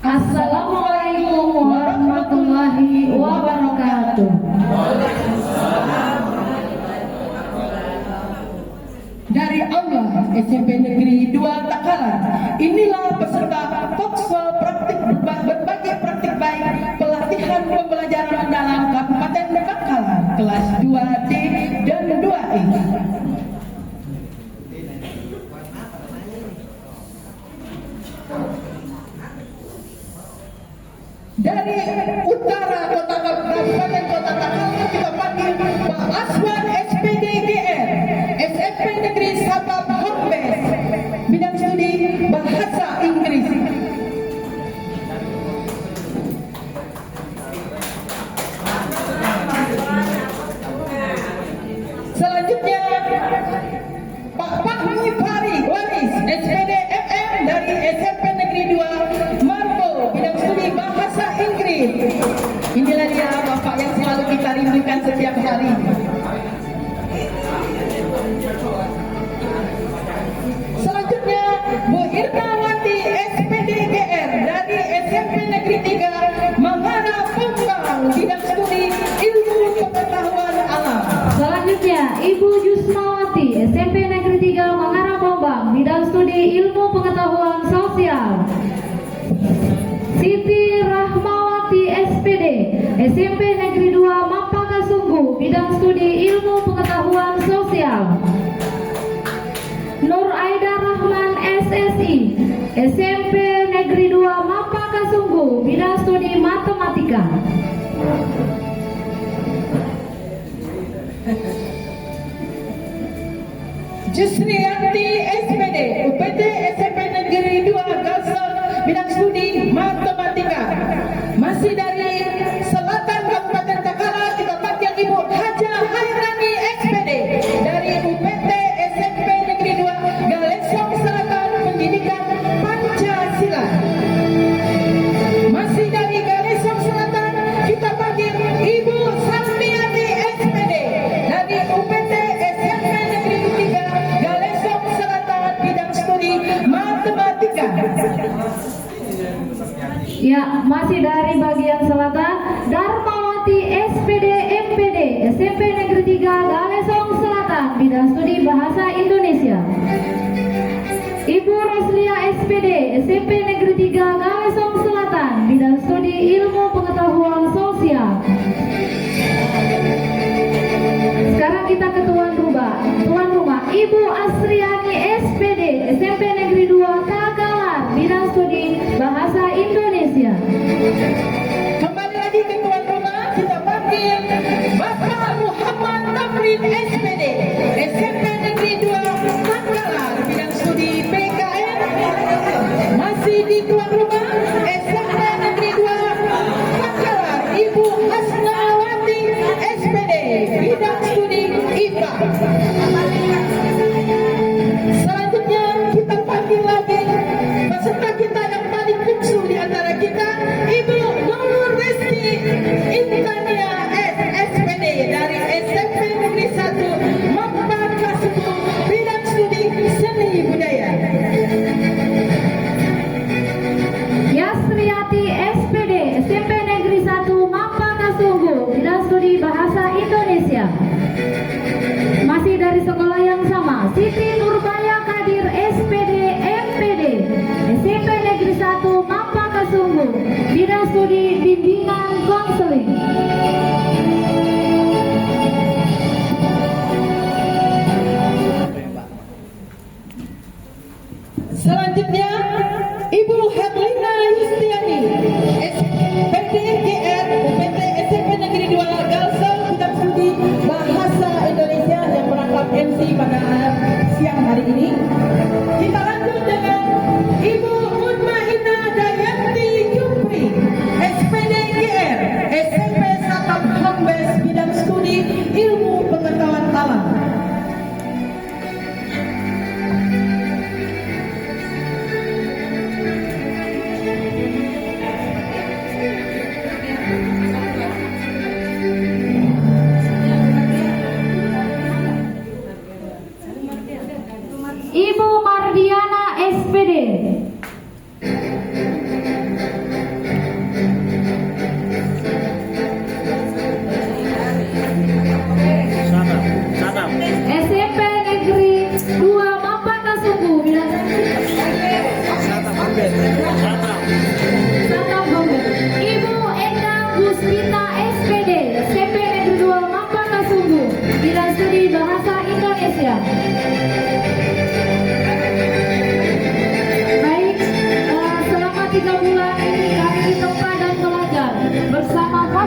Assalamualaikum warahmatullahi wabarakatuh. Dari Aula SMP Negeri 2 Takalar, inilah peserta Foxhall praktik berbagai praktik baik pelatihan pembelajaran mendalam Kabupaten Takalar kelas 2D dan 2E. Dari utara Kabupaten Kota Takalar kita panggil Pak Aswan SPD GR, SMP Negeri Sabab Horbes, bidang studi Bahasa Inggris. Selanjutnya Pak Fahmi Fari Waris, SPD MM dari SMP Negeri 2 Marbo, bidang studi Bahasa Inggris. Inilah dia Bapak yang selalu kita rindukan setiap hari. Selanjutnya Bu Irnawati SPD GR dari SMP Negeri 3 Mangara Pombang, bidang studi Ilmu Pengetahuan Alam. Selanjutnya Ibu Jusmawati SMP Negeri 3 Mangara Pombang, bidang studi Ilmu Pengetahuan Sosial. Siti Rahmawati SPD SMP Negeri 2 Mampaka Sungguh, bidang studi Ilmu Pengetahuan Sosial. Nur Aida Rahman SSI SMP Negeri 2 Mampaka Sungguh, bidang studi Matematika. Jusrianti SPD UPT SMP Negeri 2 Galsel, bidang studi Matematika. Masih dari selatan Kabupaten Takalar kita panggil Ibu Haja Hairani SPD dari UPT SMP Negeri 2 Galesong Selatan, pendidikan Pancasila. Masih dari Galesong Selatan kita panggil Ibu Sambiati SPD dari UPT SMP Negeri 3 Galesong Selatan, bidang studi Matematika. Ya, masih dari bagian selatan Darmawati SPD MPD SMP Negeri 3 Galesong Selatan, bidang studi Bahasa Indonesia. Ibu Roslia SPD SMP Negeri 3 Galesong Selatan, bidang studi Ilmu Pengetahuan Sosial. Sekarang kita ke tuan rumah Ibu Asriani SPD SMP Negeri 2 Takalar, bidang studi Bahasa Indonesia. Kembali lagi ke tuan rumah, kita panggil Bapak Muhammad Nafrin SPD SMP Negeri 2 Takalar, bidang studi PKN. Masih di tuan rumah SMP Negeri 2 Takalar, Ibu Hasnawati SPD bidang studi IPA. Selanjutnya kita panggil lagi peserta kita yang paling bungsu di antara kita, Ibu Nur Resti Intania SPD dari SMP Negeri 1 Mampaka Sungguh, bidang studi Seni Budaya. Yasriati SPD SMP Negeri 1 Mampaka Sungguh, bidang studi Bahasa Indonesia. Masih dari sekolah yang sama, Siti Nurbaya Kadir SPD MPD SMP Negeri 1 Mampaka Sungguh, bidang studi Bimbingan Konseling. Selanjutnya Ibu Herlina Yustiani SPD GR UPT SMP Negeri 2 Galsel, bidang studi Bahasa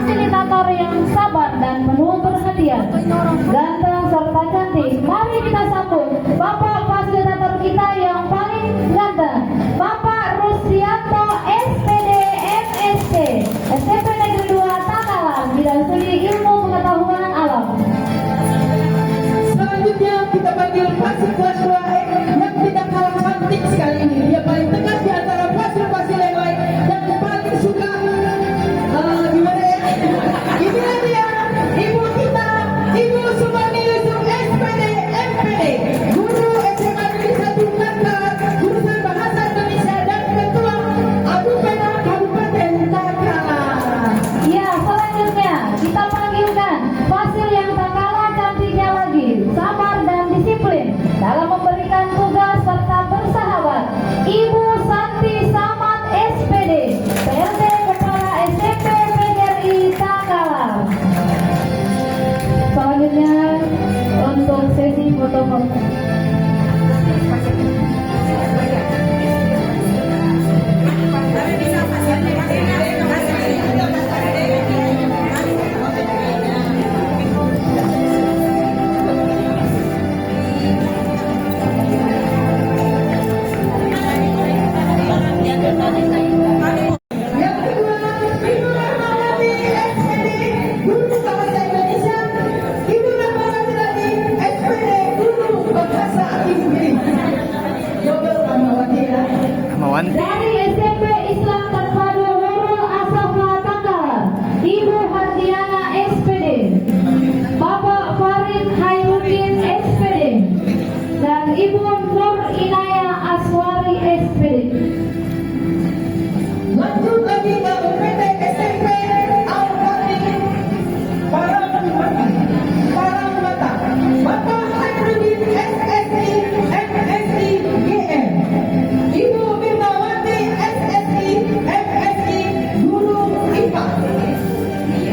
fasilitator yang sabar dan penuh perhatian, ganteng serta cantik. Mari kita sambut Bapak fasilitator kita yang paling ganteng, Bapak Rusdianto SPD MSc, SMP Negeri 2 Takalar, bidang studi ilmu pengetahuan alam. Selanjutnya kita panggil fasil kelas 2E yang tidak kalah cantik sekali ini. Dia paling tegas di antara fasil-fasil yang lain dan paling suka gimana ya? Inilah dia, ibu kita, Ibu Subani Yusuf SPD MPD, guru SMA Negeri 1 Takalar, jurusan Bahasa Indonesia dan Ketua Abu Pena Kabupaten Takalar. Ya, selanjutnya kita panggilkan fasil yang tak kalah cantiknya lagi, sabar dan disiplin dalam memberikan tugas serta bersahabat, Ibu Santi Samad SPD, PRT Kepala SMP PGRI Takalar. Selanjutnya untuk sesi foto-foto. Yang kedua, Ibu Rahmawati SPD, Guru Bahasa Indonesia. Ibu Rahmawati lagi SPD, Guru Bahasa Inggris. Double Rahmawati ya. Dari SMP Islam Terpadu Nurul Asafa Takalar, Ibu Hardiana SPD, Bapak Farid Hairudin SPD, dan Ibu Nur Inaya Aswari SPD. Lanjut lagi ke UPT SMP Al-Fatih Parangmata, Bapak Hairudin SSI MSI GM, Ibu Firmawati SSI MSI Guru IPA,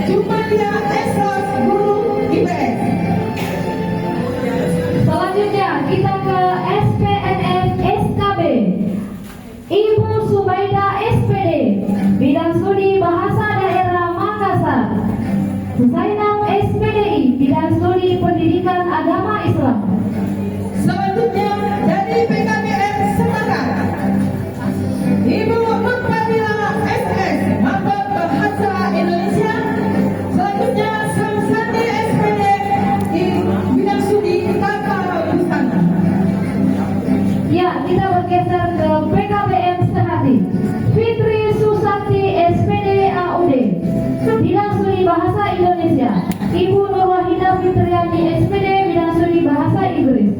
Jumalia Esras Guru IPS. Selanjutnya kita ke SPNS SKB, Ibu Subaida SPD, bidang studi Bahasa Daerah Makassar, Zainal SPDI, bidang studi Pendidikan Agama Islam. Selanjutnya dari PKBM Semarang, Ibu Nurfadila SS, Maba Bahasa Indonesia. Selanjutnya Samsani SPD di bidang studi Tata Busana. Ya, kita bergeser ke PKBM Sehati, Fitri Susanti SPD AUD, bidang studi Bahasa Indonesia, Ibu Nurwahida Fitriani SPD, bidang studi Bahasa Inggris.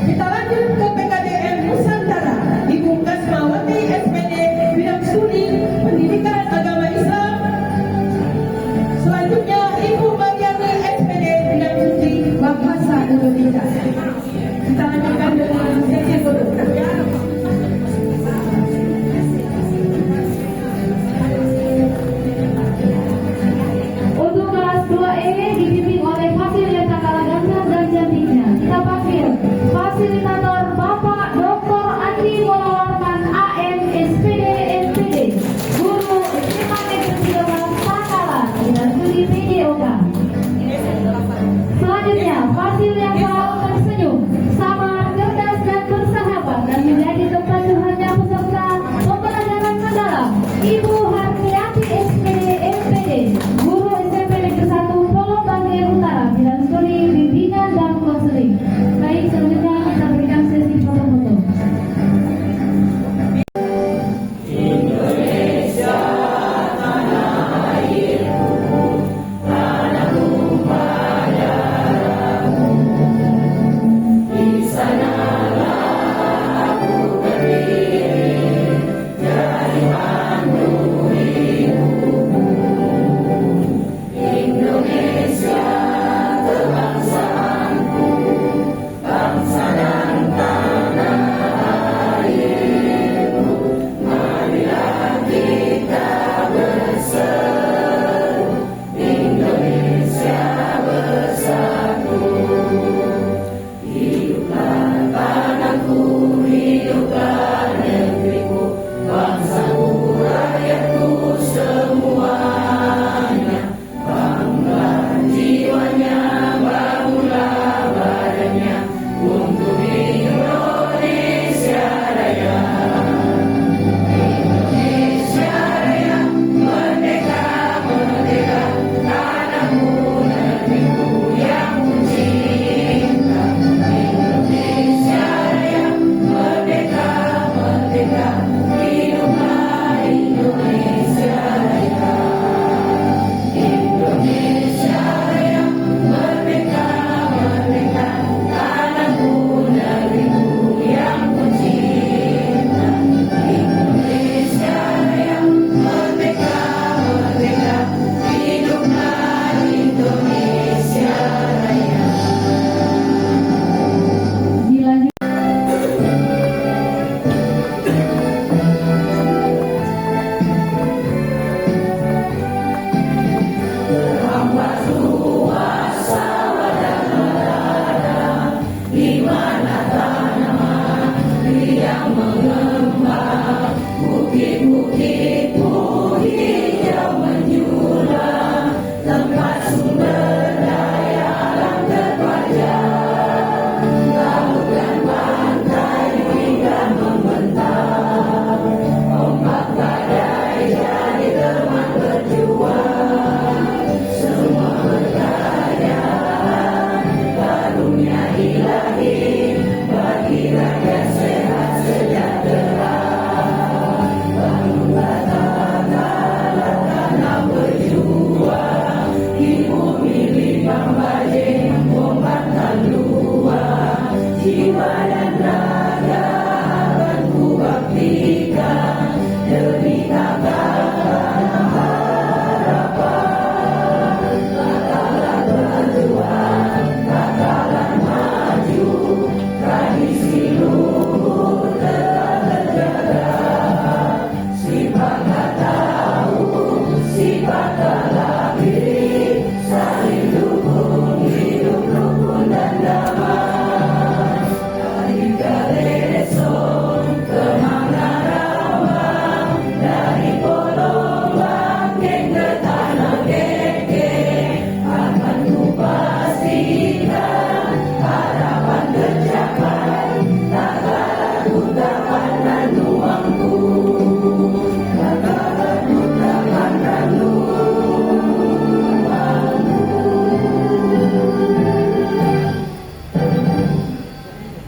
Kita lanjut ke PKBM Nusantara, Ibu Kasmawati SPD, bidang studi Pendidikan Agama Islam. Selanjutnya Ibu Mariani SPD, bidang studi Bahasa Indonesia. Kita lanjutkan dengan sesi foto. Untuk kelas 2E dipimpin oleh fasil yang tak kalah ganteng dan cantiknya. Kita panggil fasilitator Bapak Dr. Andi Mulawarman AM SPD MPD, Guru SMA Negeri 13 Takalar, bidang studi PDOK. Selanjutnya fasil yang selalu tersenyum, sabar, cerdas dan bersahabat dan menjadi tempat curhatnya peserta pembelajaran mendalam, Ibu Harmiati SPD MPD, Guru SMP Negeri 1 Polo Bagian Utara, bidang studi bimbingan dan konseling. Baik, selanjutnya kita berikan sesi foto-foto. Indonesia tanah airku, tanah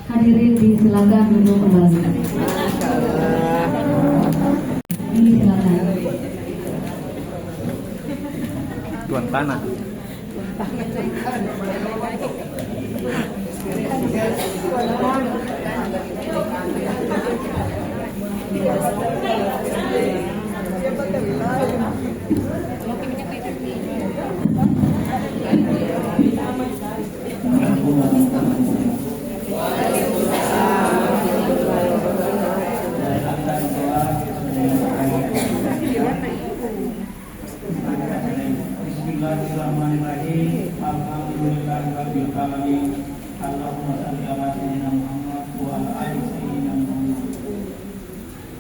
Hadirin disilakan duduk kembali. Ini silakan. Tuan tanah. Bismillahirrahmanirrahim. Alhamdulillahirabbil alamin. Allahumma shalli ala sayyidina Muhammad wa ala ali sayyidina Muhammad.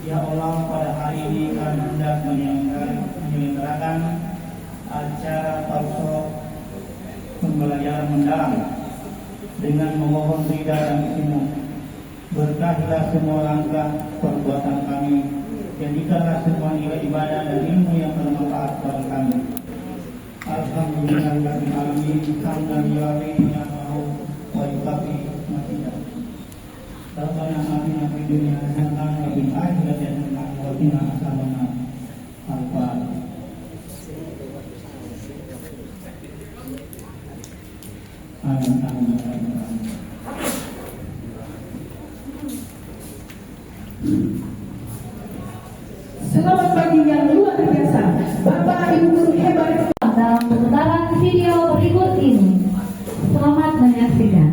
Ya Allah, pada hari ini kami hendak menyelenggarakan acara talkshow pembelajaran mendalam dengan memohon ridha dan izin-Mu. Berkahilah semua langkah perbuatan kami, jadikanlah semua nilai ibadah dan ilmu yang bermanfaat bagi kami. Alhamdulillahirabbil alamin. Hamdan lillahi wa yukafi masjidah. Rabbana atina fid dunya hasanah wa fil akhirati hasanah wa qina adzabannar. Al-Fatihah. Selamat pagi yang luar biasa, Bapak Ibu guru hebat. Dalam pemutaran video berikut ini, selamat menyaksikan.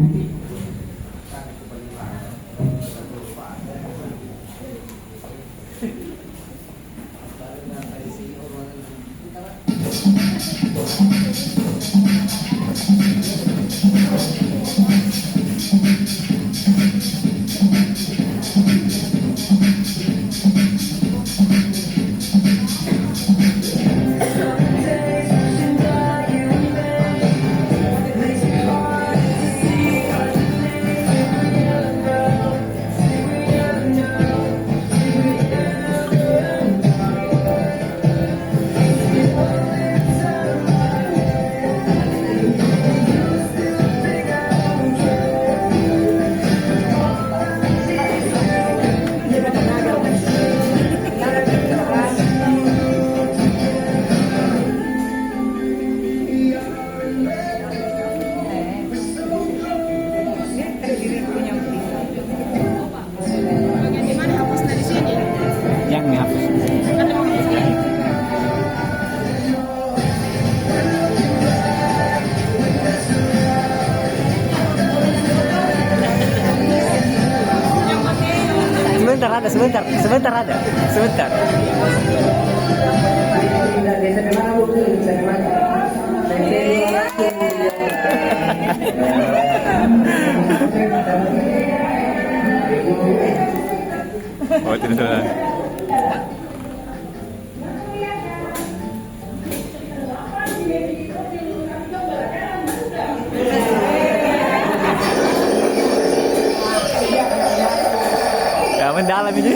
Yang dihapus. Sebentar ada. Sebentar. Tidak bisa kemana, Bu? Bisa kemana? Oh, tidak salah. Ya, mendalam ini.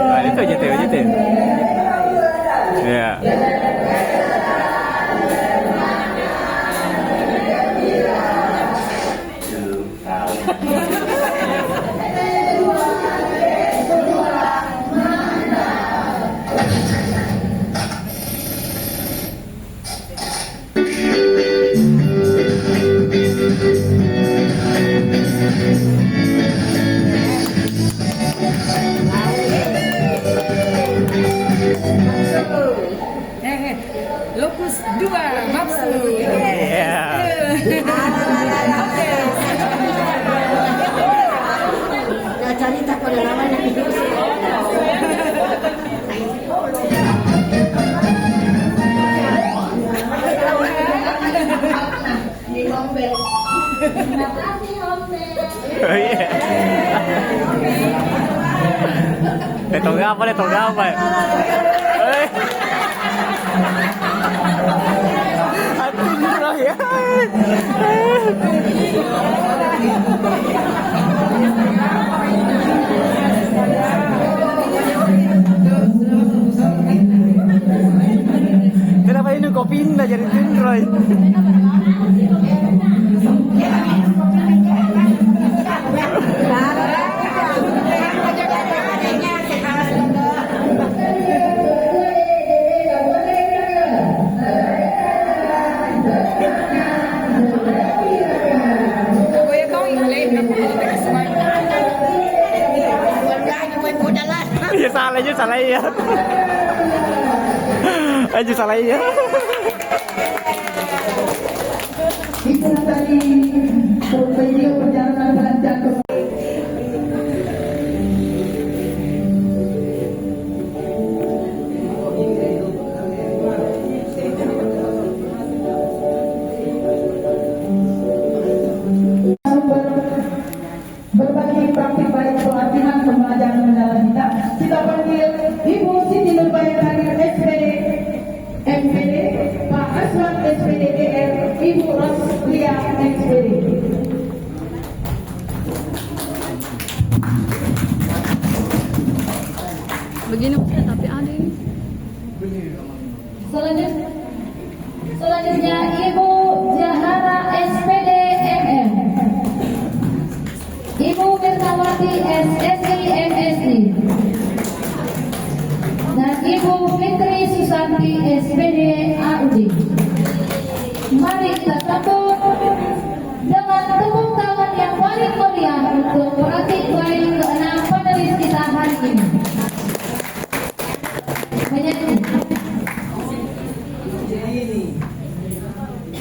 Nah, itu aja tuh, aja tuh. Ya. Lokus 2, Mapsu. Iya. Nah, cerita pengalaman yang hidup sih. Terima kasih Hombe. Oh iya. Letong apa? Hati jurang ya. Kenapa ini kau pindah jadi Tinroy? Ya salah ya. Aja salah ya. Itu tadi video perjalanan belanja ke berbagi praktik baik pelatihan pembelajaran mendalam kita panggil Ibu Siti Nurbayani SPD MPD, Pak Aswan SPD DR, Ibu Roslia SPD. Begini tapi aneh. Selanjutnya Ibu Jahara SPD MM, Ibu Bertawati SSI MSI, dan Ibu Fitri Susanti SPD AUD. Mari kita sambut dengan tepuk tangan yang paling meriah untuk praktik baik keenam panelis kita hari ini.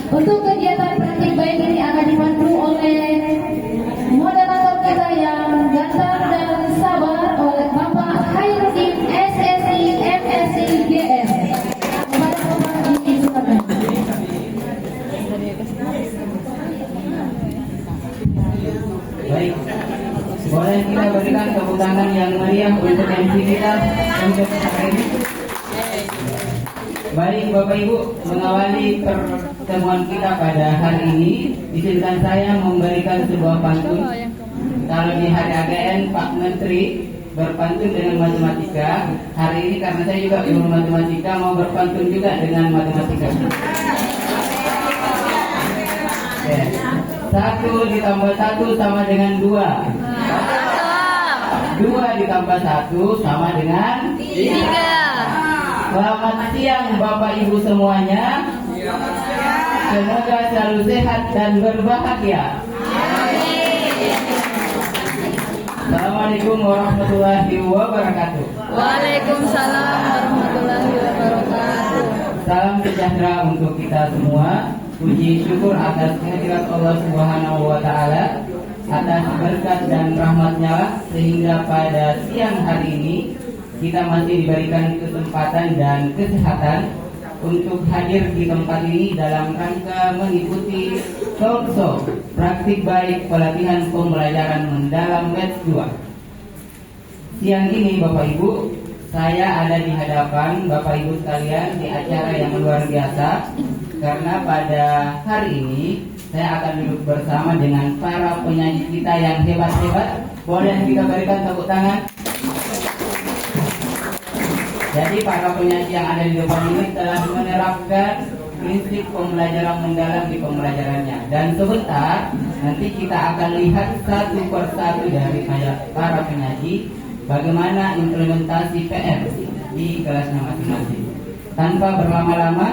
Untuk kegiatan praktik baik ini akan dipandu oleh moderator kita yang ganteng dan sabar oleh Bapak Khairuddin SSI MSI GR. Kepada Bapak disilakan. Baik, boleh kita berikan tepuk tangan yang meriah untuk MC kita untuk hari ini. Baik Bapak Ibu, mengawali pertemuan kita pada hari ini, izinkan saya memberikan sebuah pantun. Kalau di hari AGN Pak Menteri berpantun dengan matematika, hari ini karena saya juga guru matematika mau berpantun juga dengan matematika. Oke. 1 ditambah 1 sama dengan 2. 2 ditambah 1 sama dengan 3. Selamat siang Bapak Ibu semuanya. Semoga selalu sehat dan berbahagia. Assalamualaikum warahmatullahi wabarakatuh. Waalaikumsalam warahmatullahi wabarakatuh. Salam sejahtera untuk kita semua. Puji syukur atas kehadirat Allah Subhanahu wa Ta'ala, atas berkat dan rahmatnya, sehingga pada siang hari ini kita masih diberikan kesempatan dan kesehatan untuk hadir di tempat ini dalam rangka mengikuti talkshow praktik baik pelatihan pembelajaran mendalam batch 2. Siang ini Bapak Ibu, saya ada di hadapan Bapak Ibu sekalian di acara yang luar biasa, karena pada hari ini saya akan duduk bersama dengan para penyanyi kita yang hebat-hebat. Boleh kita berikan tepuk tangan. Jadi para penyanyi yang ada di depan ini telah menerapkan prinsip pembelajaran mendalam di pembelajarannya. Dan sebentar nanti kita akan lihat satu persatu dari para penyanyi bagaimana implementasi PR di kelasnya masing-masing. Tanpa berlama-lama,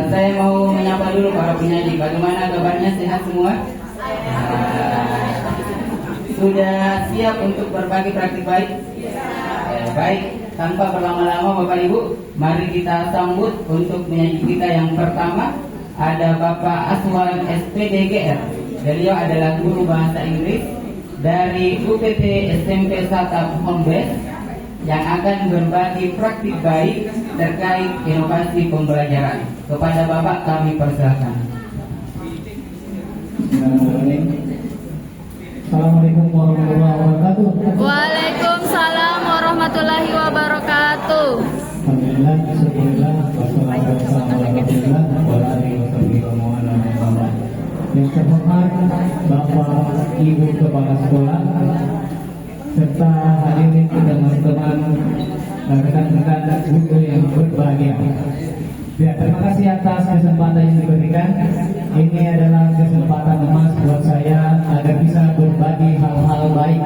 saya mau menyapa dulu para penyanyi. Bagaimana kabarnya, sehat semua? Sudah siap untuk berbagi praktik baik? Baik, tanpa berlama-lama Bapak Ibu, mari kita sambut untuk penyanyi kita yang pertama. Ada Bapak Aswan SPD GR. Beliau adalah guru bahasa Inggris dari UPT SMP Satap Homebase yang akan berbagi praktik baik terkait inovasi pembelajaran. Kepada Bapak kami persilakan. Assalamualaikum warahmatullahi wabarakatuh. Waalaikumsalam warahmatullahi wabarakatuh. Alhamdulillah, syukurillah, wassalamualaikum warahmatullahi wabarakatuh. Yang terhormat Bapak Ibu Kepala Sekolah serta hadirin teman-teman rekan-rekan guru yang berbahagia. Ya, terima kasih atas kesempatan yang diberikan. Ini adalah kesempatan emas buat saya agar bisa berbagi hal-hal baik.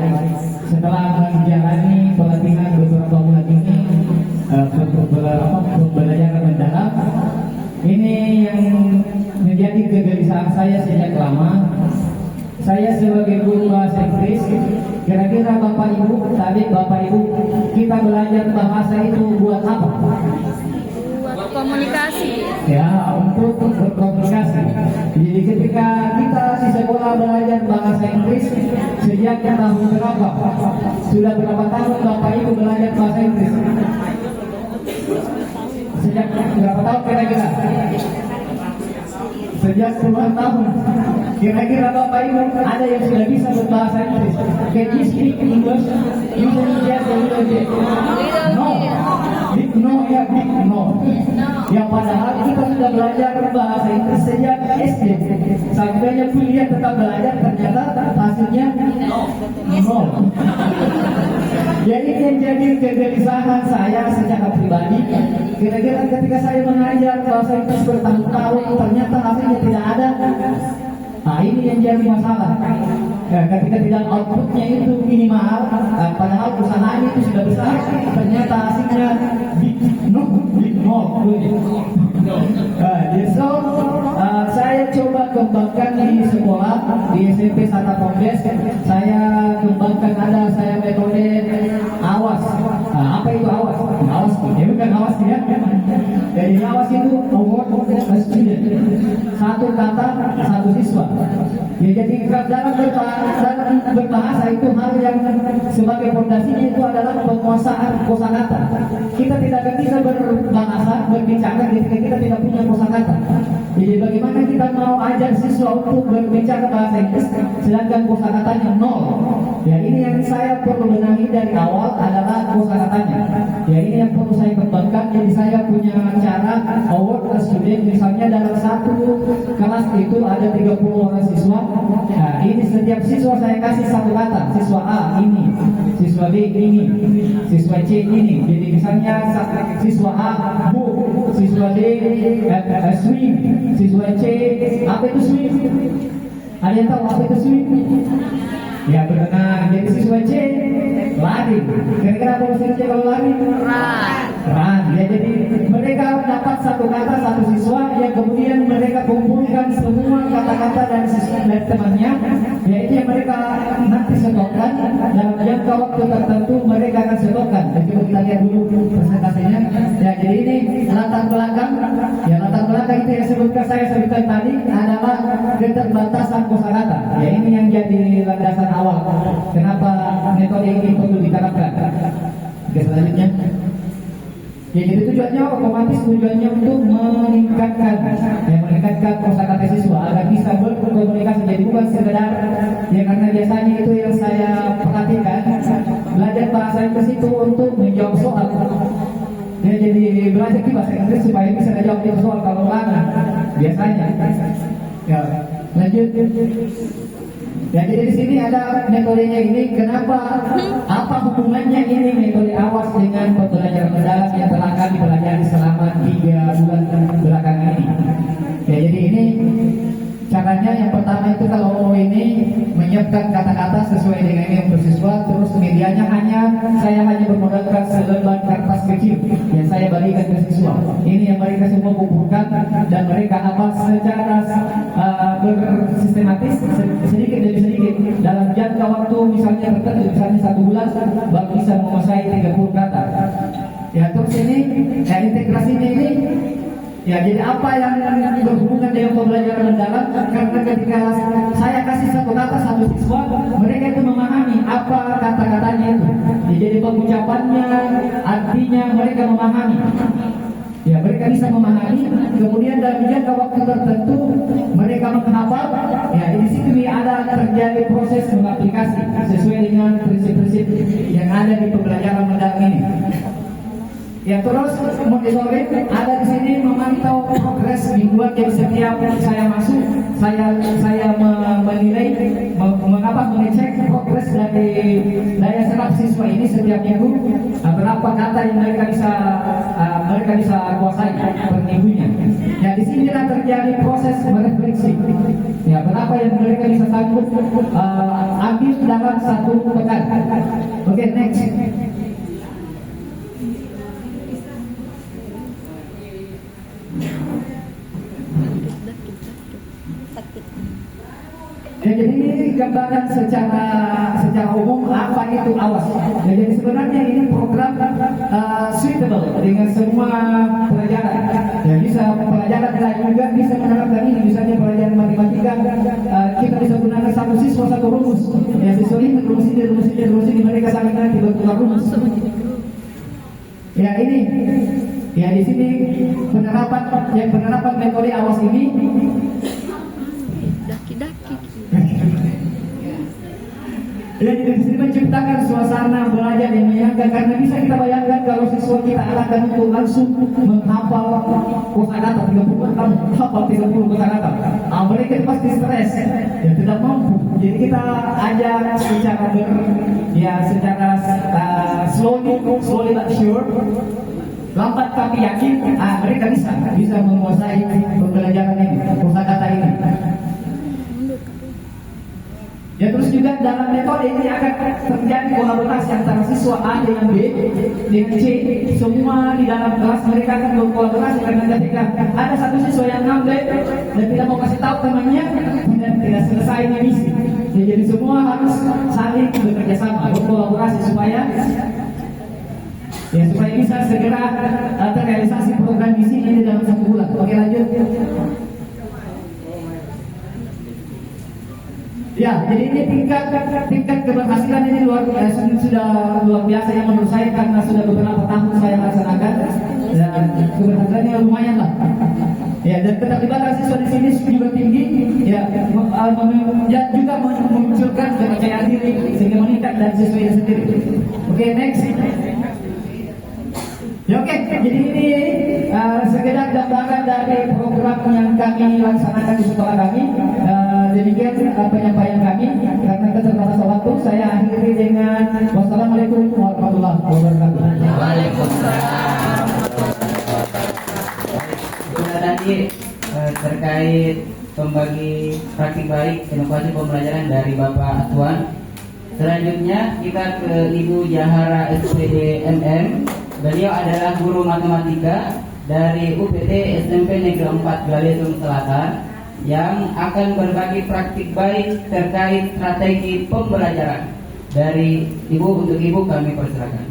Setelah menjalani pelatihan beberapa bulan ini, pembelajaran mendalam, ini yang menjadi kegelisahan saya sejak lama. Saya sebagai guru bahasa Inggris, kira-kira Bapak Ibu, tadi Bapak Ibu, kita belajar bahasa itu buat apa? Komunikasi. Ya, untuk berkomunikasi. Jadi ketika kita di sekolah belajar bahasa Inggris, sejak tahun berapa? Sudah berapa tahun Bapak Ibu belajar bahasa Inggris? Sejak berapa tahun kira-kira? Sejak 10 tahun. Kira-kira Bapak Ibu ada yang sudah bisa berbahasa Inggris? Can you speak English? You can just a little bit. No. Big no ya, big no. Yang padahal kita sudah belajar bahasa Inggris sejak SD. Sampainya kuliah tetap belajar, ternyata hasilnya no. Jadi yang jadi kegelisahan saya secara pribadi, kira-kira ketika saya mengajar bahasa Inggris bertahun-tahun, ternyata hasilnya tidak ada. Nah, ini yang jadi masalah. Ya, ketika tidak outputnya itu minimal, padahal perusahaan itu sudah besar, ternyata hasilnya big no. So, saya coba kembangkan di sekolah di SMP Satap Homebase. Saya kembangkan saya metode awas. Apa itu awas? Awas itu bukan awas ya. Jadi awas itu award a student. Satu kata, satu siswa. Ya, jadi dalam berbahasa itu hal yang sebagai fondasinya itu adalah penguasaan kosakata. Kita tidak akan bisa berbicara ketika kita tidak punya kosakata. Jadi bagaimana kita mau ajar siswa untuk berbicara bahasa Inggris sedangkan kosakatanya nol? Ya, ini yang saya perlu benahi dari awal adalah kosakatanya. Ya, ini yang perlu saya kembangkan. Jadi saya punya cara award a student, misalnya Misalnya dalam satu kelas itu ada 30 orang siswa. Nah, ini setiap siswa saya kasih satu kata. Siswa A ini, siswa B ini, siswa C ini. Jadi misalnya siswa A bu, siswa D swing, siswa C apa itu swing? Ada yang tahu apa itu swing? Ya berenang. Jadi siswa C lari. Kira-kira apa siswa C kalau lari? Run. Ya jadi mereka dapat satu kata satu siswa yang kemudian mereka kumpulkan semua kata-kata dari siswa dari temannya. Ya itu yang mereka nanti setokkan dalam jangka waktu tertentu mereka akan setokkan. Jadi kita lihat dulu presentasinya. Ya jadi ini latar belakang. Ya latar belakang itu yang saya sebutkan tadi adalah keterbatasan kosakata. Ya ini yang jadi landasan awal. Kenapa metode ini perlu diterapkan? Oke, selanjutnya. Ya, jadi tujuannya otomatis tujuannya untuk meningkatkan kosakata siswa agar bisa berkomunikasi. Jadi bukan sekedar ya karena biasanya itu yang saya perhatikan belajar bahasa Inggris itu untuk menjawab soal. Ya jadi belajar di bahasa Inggris supaya bisa menjawab soal kalau lama biasanya. Ya, lanjut. Ya jadi di sini ada metodenya ini. Kenapa? Apa hubungannya ini metode awas dengan pembelajaran mendalam yang telah kami pelajari selama 3 bulan belakangan ini? Ya jadi ini caranya yang pertama itu kalau ini menyiapkan kata-kata sesuai dengan yang bersiswa, terus medianya saya hanya bermodalkan selembar kertas kecil yang saya bagikan ke siswa. Ini yang mereka semua kumpulkan dan mereka hafal secara bersistematis sedikit demi sedikit dalam jangka waktu misalnya tertentu, misalnya 1 bulan baru bisa menguasai 30 kata. Ya terus ini ya, integrasinya ini. Ya, jadi apa yang berhubungan dengan pembelajaran mendalam? Karena ketika saya kasih satu kata satu siswa, mereka itu memahami apa kata-katanya itu. Ya, jadi pengucapannya, artinya mereka memahami. Ya, mereka bisa memahami. Kemudian dalam jangka waktu tertentu mereka menghafal. Ya, di situ ada terjadi proses mengaplikasi sesuai dengan prinsip-prinsip yang ada di pembelajaran mendalam ini. Ya terus monitoring ada di sini memantau progres mingguan. Jadi setiap saya masuk saya menilai mengecek progres dari daya serap siswa ini setiap minggu, berapa kata yang mereka bisa kuasai per minggunya. Ya di sini terjadi proses merefleksi. Ya berapa yang mereka bisa sanggup ambil dalam 1 pekan. Oke, next. Ya, jadi ini gambaran secara umum apa itu awas. Ya, jadi sebenarnya ini program suitable dengan semua pelajaran. Ya, bisa pelajaran lain juga bisa menerapkan ini. Misalnya pelajaran matematika kita bisa gunakan satu siswa satu rumus. Ya, siswa ini rumus ini mereka saling nanti bertukar rumus. Ya ini. Ya di sini penerapan metode awas ini. Ya, di sini menciptakan suasana belajar yang menyenangkan karena bisa kita bayangkan kalau siswa kita arahkan untuk langsung menghafal kosakata 30 kosakata. Mereka pasti stres dan tidak mampu. Jadi kita ajar secara slowly but sure. Lambat tapi yakin, mereka bisa menguasai pembelajaran ini, kosakata ini. Ya terus juga dalam metode ini akan terjadi kolaborasi antara siswa A dengan B dengan C. Semua di dalam kelas mereka akan berkolaborasi karena ketika ada satu siswa yang ngambil dan tidak mau kasih tahu temannya dan tidak selesai misi. Ya, jadi semua harus saling bekerja sama, berkolaborasi supaya bisa segera terrealisasi program misi ini dalam 1 bulan. Oke, lanjut. Ya, jadi ini tingkat keberhasilan ini sudah luar biasa ya menurut saya karena sudah beberapa tahun saya laksanakan dan keberhasilannya lumayan lah. Ya, dan keterlibatan siswa di sini juga tinggi. Ya, juga memunculkan kepercayaan diri sehingga meningkat dari siswa itu sendiri. Oke, next. Ya, oke, jadi ini sekedar gambaran dari program yang kami laksanakan di sekolah kami. Demikian penyampaian kami. Karena keterbatasan waktu, saya akhiri dengan wassalamualaikum warahmatullahi wabarakatuh. Kita tadi terkait pembagi praktik baik inovasi pembelajaran dari Bapak Tuan. Selanjutnya kita ke Ibu Jahara SPD MM. Beliau adalah guru matematika dari UPT SMP Negeri 4 Galesung Selatan yang akan berbagi praktik baik terkait strategi pembelajaran. Dari Ibu, untuk Ibu kami persilakan.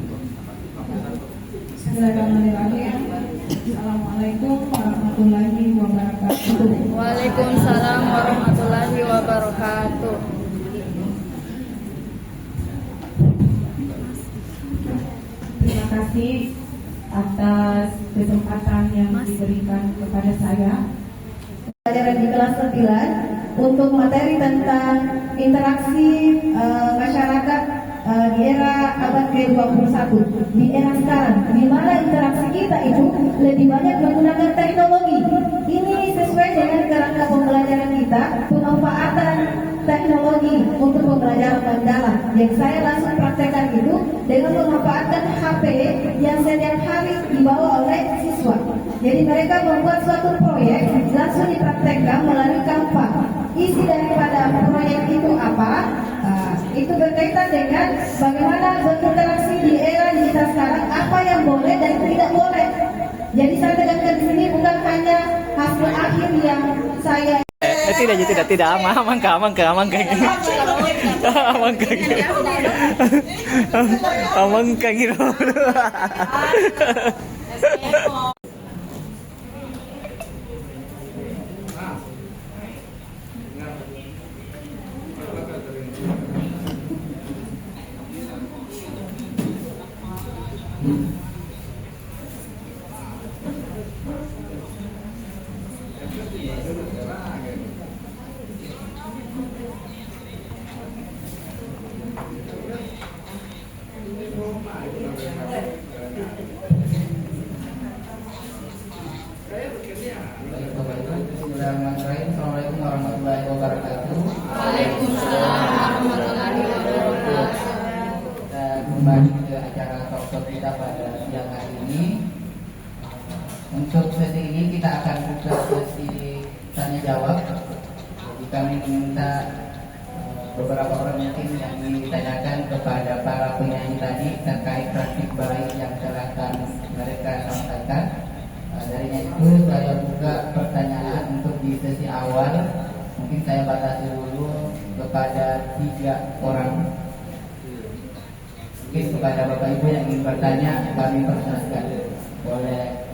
Assalamualaikum warahmatullahi wabarakatuh. Waalaikumsalam warahmatullahi wabarakatuh. Terima kasih atas kesempatan yang diberikan kepada saya. Pelajaran di kelas 9 untuk materi tentang interaksi masyarakat di era abad ke-21, di era sekarang, di mana interaksi kita itu lebih banyak menggunakan teknologi. Ini sesuai dengan kerangka pembelajaran kita, pemanfaatan teknologi untuk pembelajaran mendalam. Yang saya langsung praktekkan itu dengan memanfaatkan HP yang setiap hari dibawa oleh siswa. Jadi mereka membuat suatu proyek langsung dipraktekkan melalui Canva. Isi daripada proyek itu apa? Itu berkaitan dengan bagaimana berinteraksi di era digital sekarang, apa yang boleh dan tidak boleh. Jadi saya tekankan di sini bukan hanya hasil akhir yang saya tidak aman gitu. Assalamualaikum warahmatullahi wabarakatuh. Waalaikumsalam warahmatullahi wabarakatuh. Kita kembali ke acara talk kita pada siang hari ini. Untuk sesi ini kita akan buka sesi tanya jawab. Jadi kami meminta beberapa orang mungkin yang ingin ditanyakan kepada para penyanyi tadi terkait praktik baik yang telah mereka sampaikan. Darinya itu saya buka pertanyaan untuk di sesi awal. Mungkin saya batasi dulu kepada 3 orang. Mungkin kepada Bapak Ibu yang ingin bertanya kami persilakan. Boleh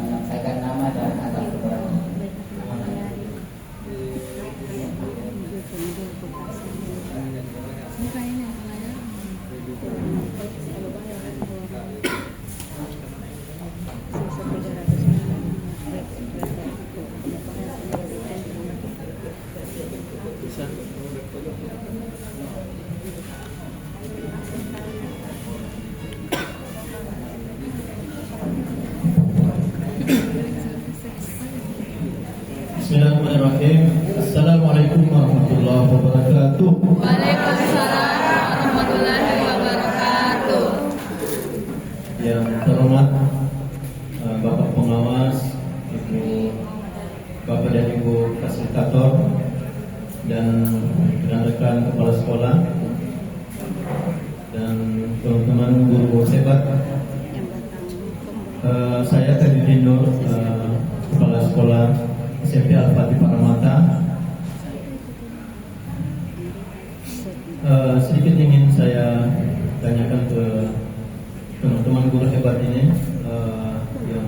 menyampaikan nama dan asal keberatan. Bismillahirrahmanirrahim. Assalamualaikum warahmatullahi wabarakatuh. Waalaikumsalam warahmatullahi wabarakatuh. Yang terhormat Bapak Pengawas, Bapak dan Ibu Fasilitator, dan rekan-rekan kepala sekolah, dan teman-teman guru hebat. Saya Kadidi Nur, kepala sekolah SMP Al-Fatih Paramata. Sedikit ingin saya tanyakan ke teman-teman guru hebat ini yang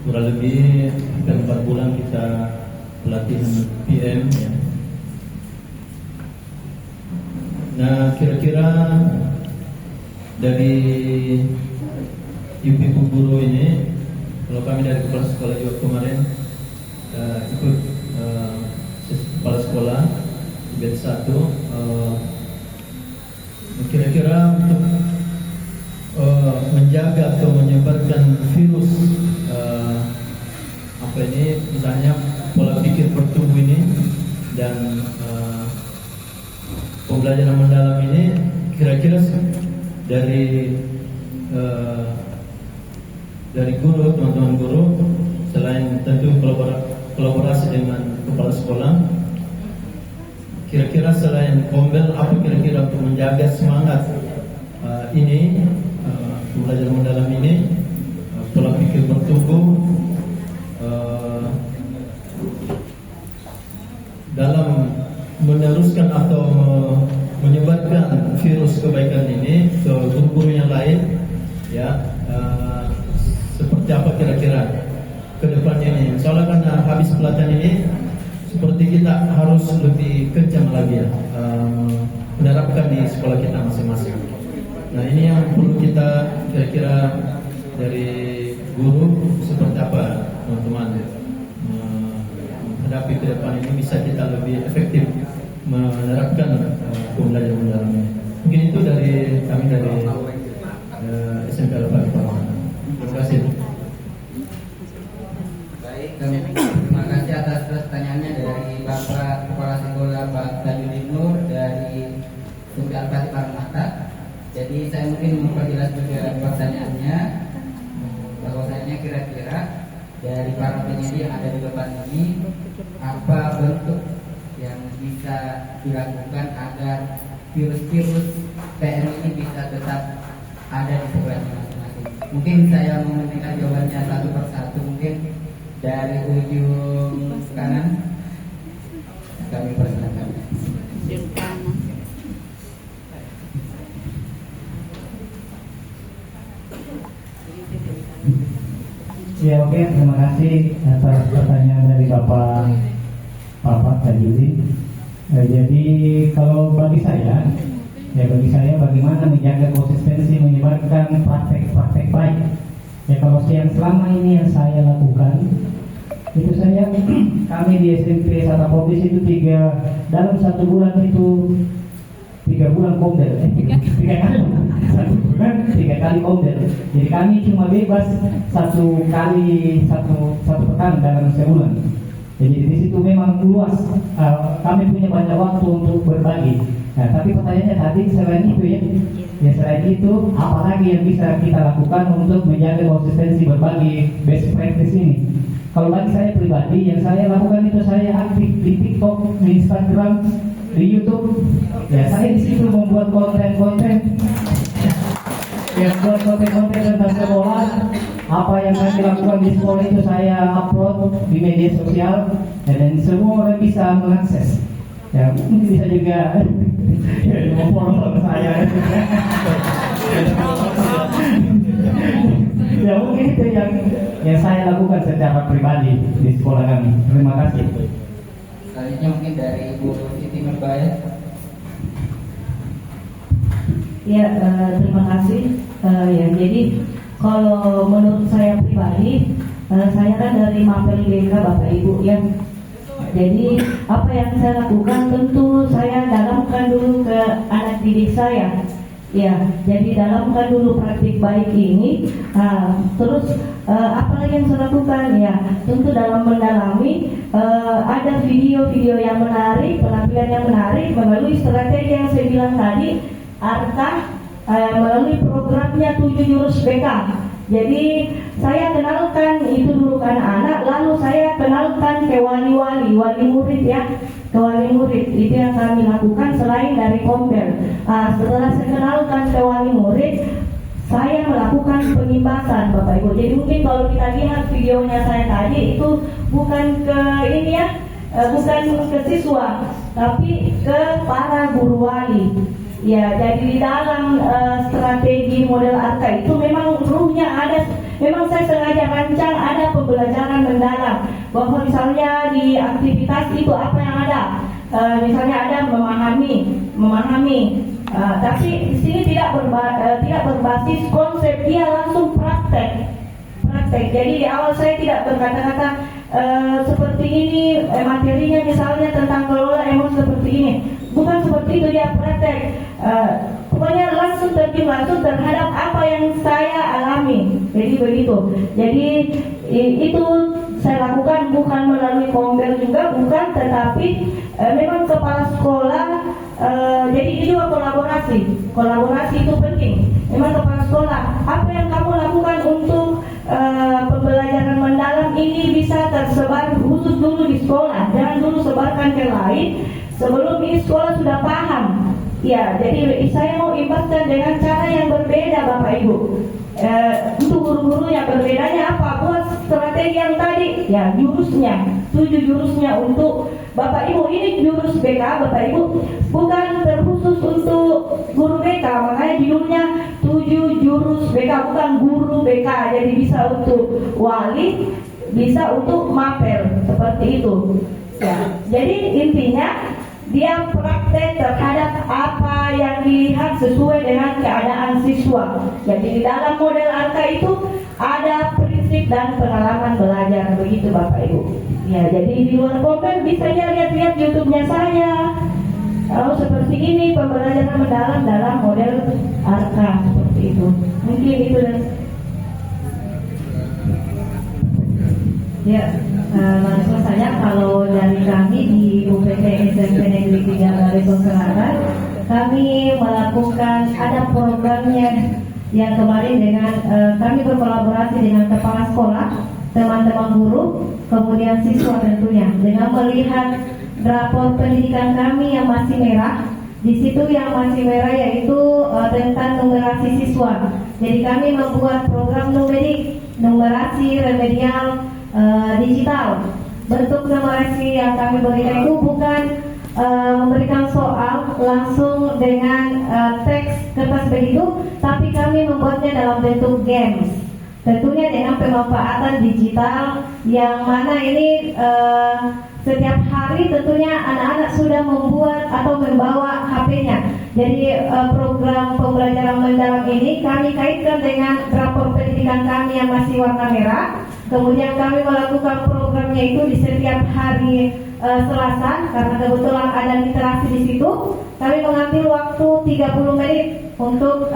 kurang lebih 4 bulan kita pelatihan PM ya. Nah, kira-kira dari ibu guru ini, kalau kami dari kepala sekolah juga kemarin ikut kepala sekolah batch 1, kira-kira untuk menjaga atau menyebarkan virus mahasiswa ini, misalnya pola pikir bertumbuh ini dan pembelajaran mendalam ini kira-kira dari guru, teman-teman guru, selain tentu kolaborasi dengan kepala sekolah, kira-kira selain Kombel apa kira-kira untuk menjaga semangat ini pembelajaran mendalam ini, pola pikir bertumbuh dalam meneruskan atau menyebarkan virus kebaikan ini ke guru-guru yang lain, ya, seperti apa kira-kira ke depannya ini. Soalnya karena habis pelatihan ini seperti kita harus lebih kencang lagi ya, menerapkan di sekolah kita masing-masing. Nah, ini yang perlu kita kira-kira dari guru seperti apa teman-teman menghadapi ke depan ini, bisa kita lebih efektif menerapkan pembelajaran mendalam ini. Mungkin itu dari kami dari SMP Al-Fatih. Terima kasih. Baik, terima kasih atas pertanyaannya dari Bapak Kepala Sekolah Pak Tajudin Nur dari SMP Al-Fatih Parmata. Jadi saya mungkin memperjelas pertanyaannya, bahwasanya kira-kira dari para penyedia yang ada di depan ini, apa bentuk yang bisa dilakukan agar virus-virus PM ini bisa tetap ada di sekolahnya masing-masing. Mungkin saya memberikan jawabannya satu persatu. Mungkin dari ujung kanan kami persilakan. Ya, oke, terima kasih atas pertanyaan dari Bapak Tajudin. Jadi kalau bagi saya bagaimana menjaga konsistensi menyebarkan praktek-praktek baik. Ya, kalau yang selama ini yang saya lakukan itu kami di SMP Sata Popis itu dalam 1 bulan itu 3 bulan Kombel, 3 kali 1 bulan 3 kali Kombel. Jadi kami cuma bebas 1 kali satu pekan dalam sebulan. Jadi di situ memang luas, kami punya banyak waktu untuk berbagi. Nah, tapi pertanyaannya tadi selain itu ya selain itu apalagi yang bisa kita lakukan untuk menjaga konsistensi berbagi best practice ini? Kalau bagi saya pribadi, yang saya lakukan itu saya aktif di TikTok, di Instagram, di YouTube. Ya, saya di situ membuat konten-konten. Ya, buat konten-konten tentang sekolah. Apa yang saya lakukan di sekolah itu saya upload di media sosial, dan semua orang bisa mengakses. Ya, mungkin bisa juga memfollow saya. Ya, mungkin itu yang saya lakukan secara pribadi di sekolah kami. Terima kasih. Selanjutnya mungkin dari Ibu Siti Nurbaya. Ya, terima kasih. Ya, jadi kalau menurut saya pribadi, saya kan dari Mapel BK Bapak Ibu ya. Jadi apa yang saya lakukan tentu saya dalamkan dulu ke anak didik saya. Ya, jadi dalamkan dulu praktik baik ini. Terus apa lagi yang saya lakukan? Ya, tentu dalam mendalami ada video-video yang menarik, penampilan yang menarik melalui strategi yang saya bilang tadi, melalui programnya 7 jurus BK. Jadi saya kenalkan itu dulu ke anak-anak, lalu saya kenalkan ke wali murid ya, ke wali murid. Itu yang kami lakukan selain dari Kombel. Setelah saya kenalkan ke wali murid, saya melakukan pengimbasan Bapak Ibu. Jadi mungkin kalau kita lihat videonya saya tadi itu bukan ke ini ya, bukan ke siswa, tapi ke para guru wali. Ya, jadi di dalam strategi model ARKA itu memang ruhnya ada. Memang saya sengaja rancang ada pembelajaran mendalam, bahwa misalnya di aktivitas itu apa yang ada, misalnya ada memahami, tapi di sini tidak berbasis konsep, dia langsung praktek. Jadi di awal saya tidak berkata-kata seperti ini, materinya misalnya tentang kelola emosi seperti ini. Bukan seperti itu, dia praktek. Pokoknya langsung terhadap apa yang saya alami. Jadi begitu. Jadi itu saya lakukan bukan melalui kombel juga, bukan, tetapi memang kepala sekolah. Jadi ini juga kolaborasi itu penting. Memang kepala sekolah, apa yang kamu lakukan untuk pembelajaran mendalam ini bisa tersebar khusus dulu di sekolah, jangan dulu sebarkan ke lain sebelum ini sekolah sudah paham. Ya, jadi saya mau imbaskan dengan cara yang berbeda Bapak Ibu. Untuk guru-gurunya berbedanya apa? Buat strategi yang tadi, ya jurusnya, 7 jurusnya untuk Bapak Ibu. Ini jurus BK Bapak Ibu, bukan terkhusus untuk guru BK, makanya judulnya 7 jurus BK, bukan guru BK. Jadi bisa untuk wali, bisa untuk mapel, seperti itu. Ya, jadi intinya dia praktek terhadap apa yang dilihat sesuai dengan keadaan siswa. Jadi di dalam model ARKA itu ada prinsip dan pengalaman belajar, begitu Bapak Ibu. Ya, jadi di luar komen bisa ya lihat YouTube-nya saya. Kalau seperti ini pembelajaran mendalam dalam model ARKA seperti itu. Mungkin itu dan ya. Maksud saya kalau dari kami di UPT SMP Negeri 3 Galesong Selatan, kami melakukan ada programnya yang kemarin dengan kami berkolaborasi dengan kepala sekolah, teman-teman guru, kemudian siswa tentunya dengan melihat rapor pendidikan kami yang masih merah. Di situ yang masih merah yaitu tentang numerasi siswa. Jadi kami membuat program numerasi remedial digital. Bentuk numerasi yang kami berikan itu bukan memberikan soal langsung dengan teks kertas begitu, tapi kami membuatnya dalam bentuk games. Tentunya dengan pemanfaatan digital yang mana ini setiap hari tentunya anak-anak sudah membuat atau membawa HP-nya. Jadi program pembelajaran mendalam ini kami kaitkan dengan rapor pendidikan kami yang masih warna merah. Kemudian kami melakukan programnya itu di setiap hari Selasa, karena kebetulan ada literasi di situ. Kami mengambil waktu 30 menit untuk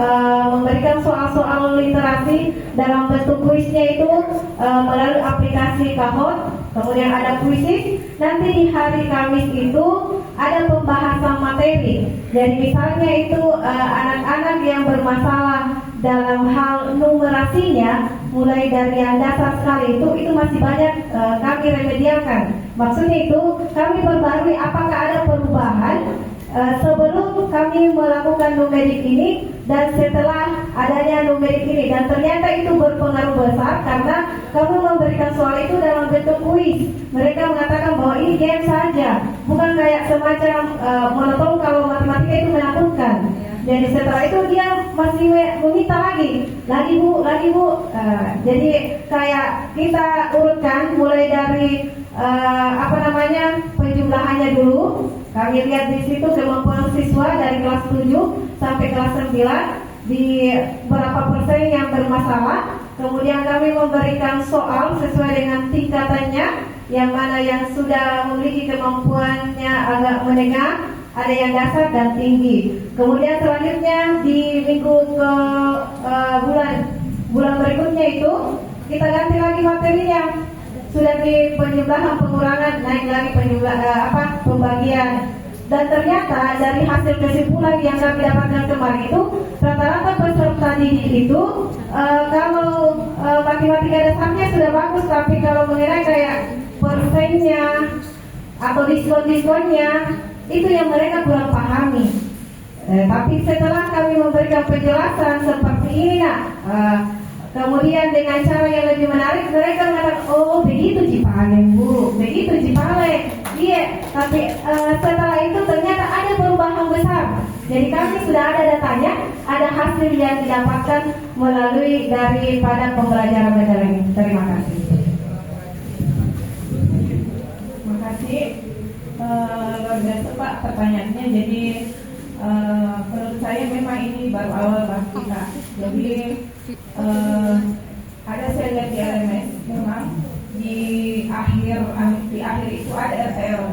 memberikan soal-soal literasi dalam bentuk kuisnya itu melalui aplikasi Kahoot. Kemudian ada kuisis. Nanti di hari Kamis itu ada pembahasan materi. Jadi misalnya itu anak-anak yang bermasalah dalam hal numerasinya, mulai dari yang dasar sekali itu masih banyak kami remedialkan. Maksudnya itu kami perbarui apakah ada perubahan sebelum kami melakukan numerik ini dan setelah adanya numerik ini, dan ternyata itu berpengaruh besar karena kami memberikan soal itu dalam bentuk kuis. Mereka mengatakan bahwa ini game saja, bukan kayak semacam monoton kalau matematika itu menakutkan. Jadi setelah itu dia masih meminta lagi bu. Jadi kayak kita urutkan mulai dari penjumlahannya dulu. Kami lihat di situ kemampuan siswa dari kelas 7 sampai kelas 9 di berapa persen yang bermasalah. Kemudian kami memberikan soal sesuai dengan tingkatannya, yang mana yang sudah memiliki kemampuannya agak menengah, ada yang dasar dan tinggi. Kemudian selanjutnya di minggu ke bulan berikutnya itu kita ganti lagi materinya. Sudah di penjumlahan pengurangan, naik lagi pembagian. Dan ternyata dari hasil kesimpulan yang kami dapatkan kemarin itu rata-rata peserta didik itu kalau matematika dasarnya sudah bagus, tapi kalau mengenai kayak persennya atau diskon-diskonnya itu yang mereka kurang pahami. Tapi setelah kami memberikan penjelasan seperti ini kemudian dengan cara yang lebih menarik, mereka mengatakan, oh begitu Cipale bu, begitu Cipale. Iya, tapi setelah itu ternyata ada perubahan besar. Jadi kami sudah ada datanya, ada hasil yang didapatkan melalui daripada pembelajaran mendalam ini. Terima kasih. Terima kasih. Luar biasa Pak pertanyaannya. Jadi menurut saya memang ini baru awal Pak kita. Jadi ada saya lihat di LMS memang di akhir itu ada RTL,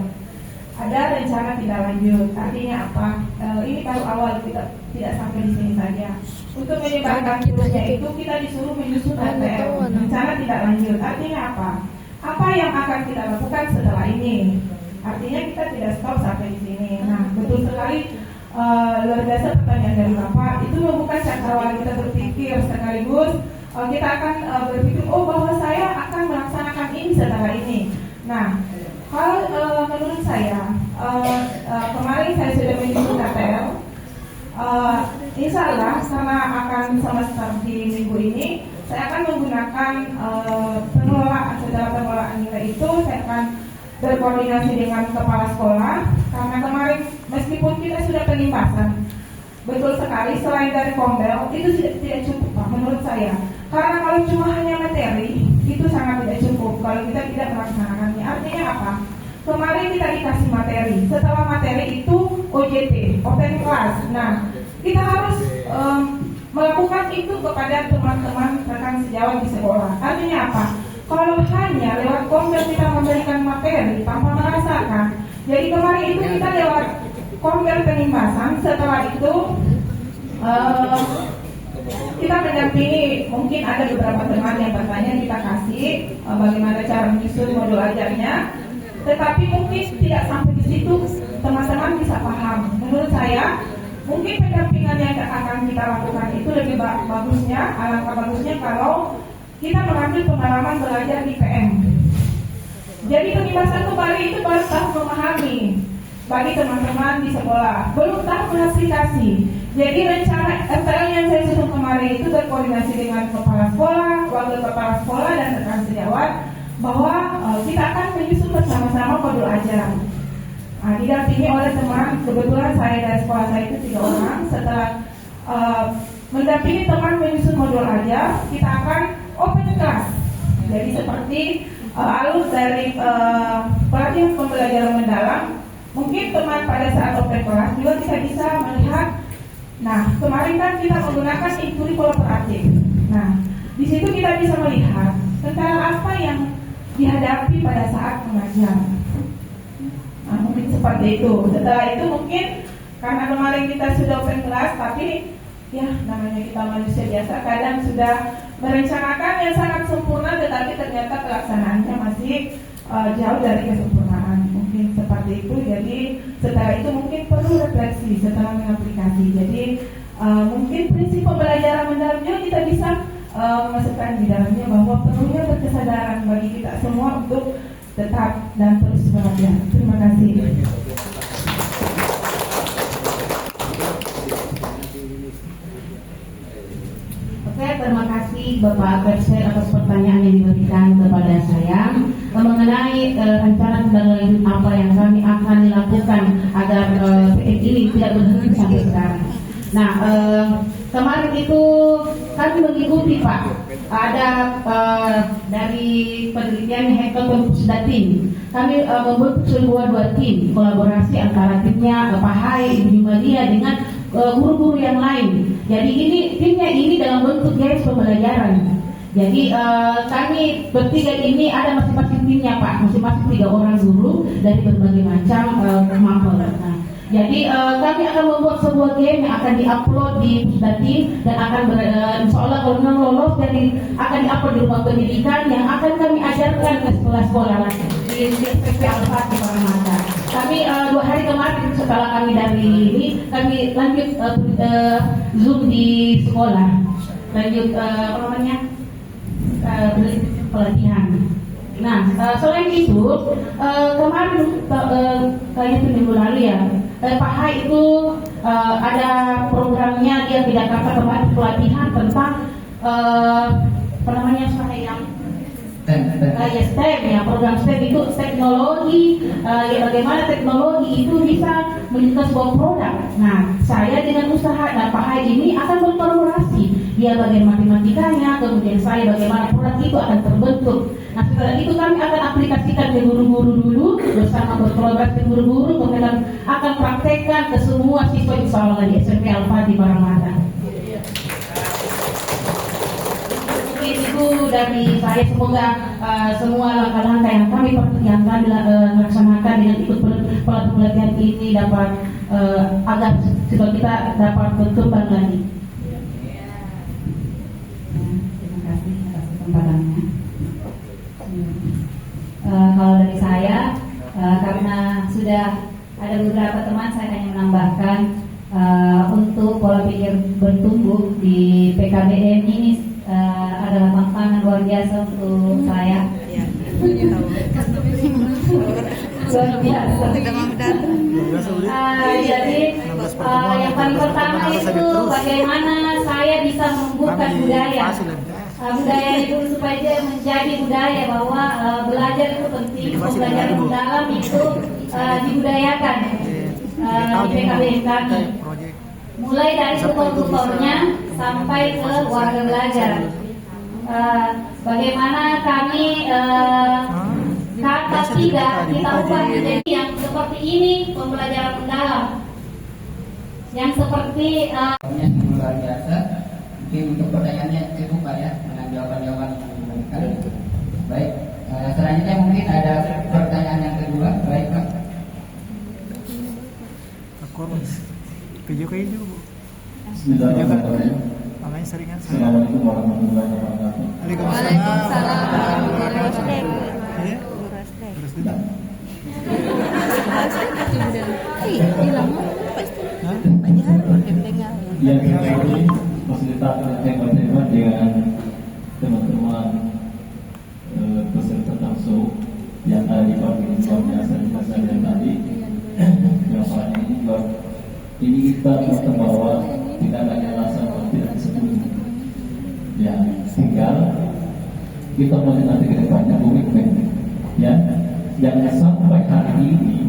ada rencana tidak lanjut. Artinya apa? Ini baru awal, kita tidak sampai di sini saja. Untuk menyebarkan virusnya itu kita disuruh menyusun RTL, rencana tidak lanjut. Artinya apa? apa yang akan kita lakukan setelah ini. Artinya kita tidak stop sampai di sini. Nah, betul sekali, luar biasa pertanyaan dari Bapak. Itu membuka cakrawala kita berpikir, sekaligus kita akan berpikir, oh bahwa saya akan melaksanakan ini setelah ini. Nah, kalau menurut saya, kemarin saya sudah menyusun KTL. Insya Allah karena akan semester di minggu ini, saya akan menggunakan pengelolaan. Setelah pengelolaan nilai itu, saya akan berkoordinasi dengan kepala sekolah. Karena kemarin meskipun kita sudah penimbasan, betul sekali, selain dari Kombel itu tidak cukup Pak, menurut saya. Karena kalau cuma hanya materi itu sangat tidak cukup kalau kita tidak melaksanakannya. Artinya apa? Kemarin kita dikasih materi, setelah materi itu OJT, open class. Nah, kita harus melakukan itu kepada teman-teman rekan sejawat di sekolah. Artinya apa? Kalau hanya lewat Kombel kita memberikan materi tanpa merasakan. Jadi kemarin itu kita lewat Kombel penimbasan, setelah itu kita mendampingi, mungkin ada beberapa teman yang bertanya, kita kasih bagaimana cara menyusun modul ajarnya. Tetapi mungkin tidak sampai di situ teman-teman bisa paham. Menurut saya, mungkin pendampingan yang akan kita lakukan itu lebih bagusnya, alangkah bagusnya kalau kita mengambil pengalaman belajar di PM. Jadi penimbasan kembali itu baru tahu memahami bagi teman-teman di sekolah, belum tahu klasifikasi. Jadi rencana FTL yang saya susun kemarin itu berkoordinasi dengan kepala sekolah, wakil kepala sekolah dan rekan sejawat, bahwa kita akan menyusun bersama-sama modul ajar. Didampingi oleh teman, kebetulan saya dari sekolah saya itu 3 orang. Setelah mendampingi teman menyusun modul ajar, kita akan open class. Jadi seperti alur dari pelatihan pembelajaran mendalam, mungkin teman pada saat open class juga kita bisa melihat. Nah, kemarin kan kita menggunakan studi kolaboratif. Nah, di situ kita bisa melihat tentang apa yang dihadapi pada saat mengajar. Nah, mungkin seperti itu. Setelah itu mungkin karena kemarin kita sudah open class, tapi ya namanya kita manusia biasa, kadang sudah merencanakan yang sangat sempurna, tetapi ternyata pelaksanaannya masih jauh dari kesempurnaan. Mungkin seperti itu. Jadi setelah itu mungkin perlu refleksi setelah mengaplikasi. Jadi mungkin prinsip pembelajaran mendalam juga kita bisa masukkan di dalamnya, bahwa perlunya berkesadaran bagi kita semua untuk tetap dan terus belajar. Terima kasih. Oke, terima kasih Bapak Perser atas pertanyaan yang diberikan kepada saya mengenai rencana tindak apa yang kami akan lakukan agar PM ini tidak berhenti sampai sekarang. Nah, kemarin itu kami mengikuti Pak, ada dari penelitian Hackathon Pusdatin. Kami membentuk sebuah tim kolaborasi antara timnya Pak Hai, Ibu Madia dengan guru-guru yang lain. Jadi timnya ini dalam bentuk guys pembelajaran. Jadi kami bertiga ini ada masing-masing timnya Pak, masing-masing 3 orang guru dari berbagai macam kemampuan. Jadi kami akan membuat sebuah game yang akan diupload di Pusdatin dan akan insya Allah kalau memang lolos jadi akan diupload di rumah pendidikan yang akan kami ajarkan ke sekolah-sekolah lain di SMP Al-Fat di Paramata. Kami 2 hari kemarin setelah kami dari ini kami lanjut Zoom di sekolah, lanjut pelatihan. Nah, selain itu kemarin kayaknya itu minggu lalu ya, Pak Hai itu ada programnya dia di Jakarta kemarin pelatihan tentang STEM ya, program STEM itu teknologi, bagaimana teknologi itu bisa menjadi sebuah produk. Nah, saya dengan usaha dan Pak Hai ini akan berkolaborasi. Dia bagian matematikanya, kemudian saya bagaimana produk itu akan terbentuk. Nah, setelah itu kami akan aplikasikan ke guru-guru dulu, bersama berkolaborasi dengan guru-guru, kemudian akan praktekkan ke semua siswa insya Allah di SMP Al-Fat di Paramata. Itu dari saya, semoga semua langkah-langkah yang kami laksanakan dengan ikut pelatihan ini dapat agar siswa kita dapat berkembang lagi. Terima kasih atas kesempatannya. hal dari saya. Karena sudah ada beberapa teman, saya hanya menambahkan untuk pola pikir bertumbuh di PKBM ini adalah tantangan luar biasa untuk saya. Luar biasa. Jadi yang paling pertama itu bagaimana saya bisa membuka budaya itu supaya dia menjadi budaya, bahwa belajar itu penting, pembelajaran mendalam itu dibudayakan di PKBM kami, mulai dari tutor-tutornya sampai ke warga belajar. Bagaimana kami kata tidak kita ubah menjadi yang seperti ini, pembelajaran mendalam yang seperti luar biasa. Mungkin untuk pertanyaannya cukup Pak ya, dengan jawaban-jawaban yang diberikan. Baik, selanjutnya mungkin ada pertanyaan yang kedua. Baik Pak. Bismillahirrahmanirrahim. Assalamualaikum warahmatullahi wabarakatuh. Yang ini fasilitator yang hebat-hebat dengan teman-teman peserta langsung yang ada di pabrik luar biasa di masa yang tadi. Yang soalnya ini juga ini kita merasa bahwa tidak ada alasan untuk tidak disebut. Ya, tinggal kita melihat nanti ke depannya komitmen. Ya, jangan sampai hari ini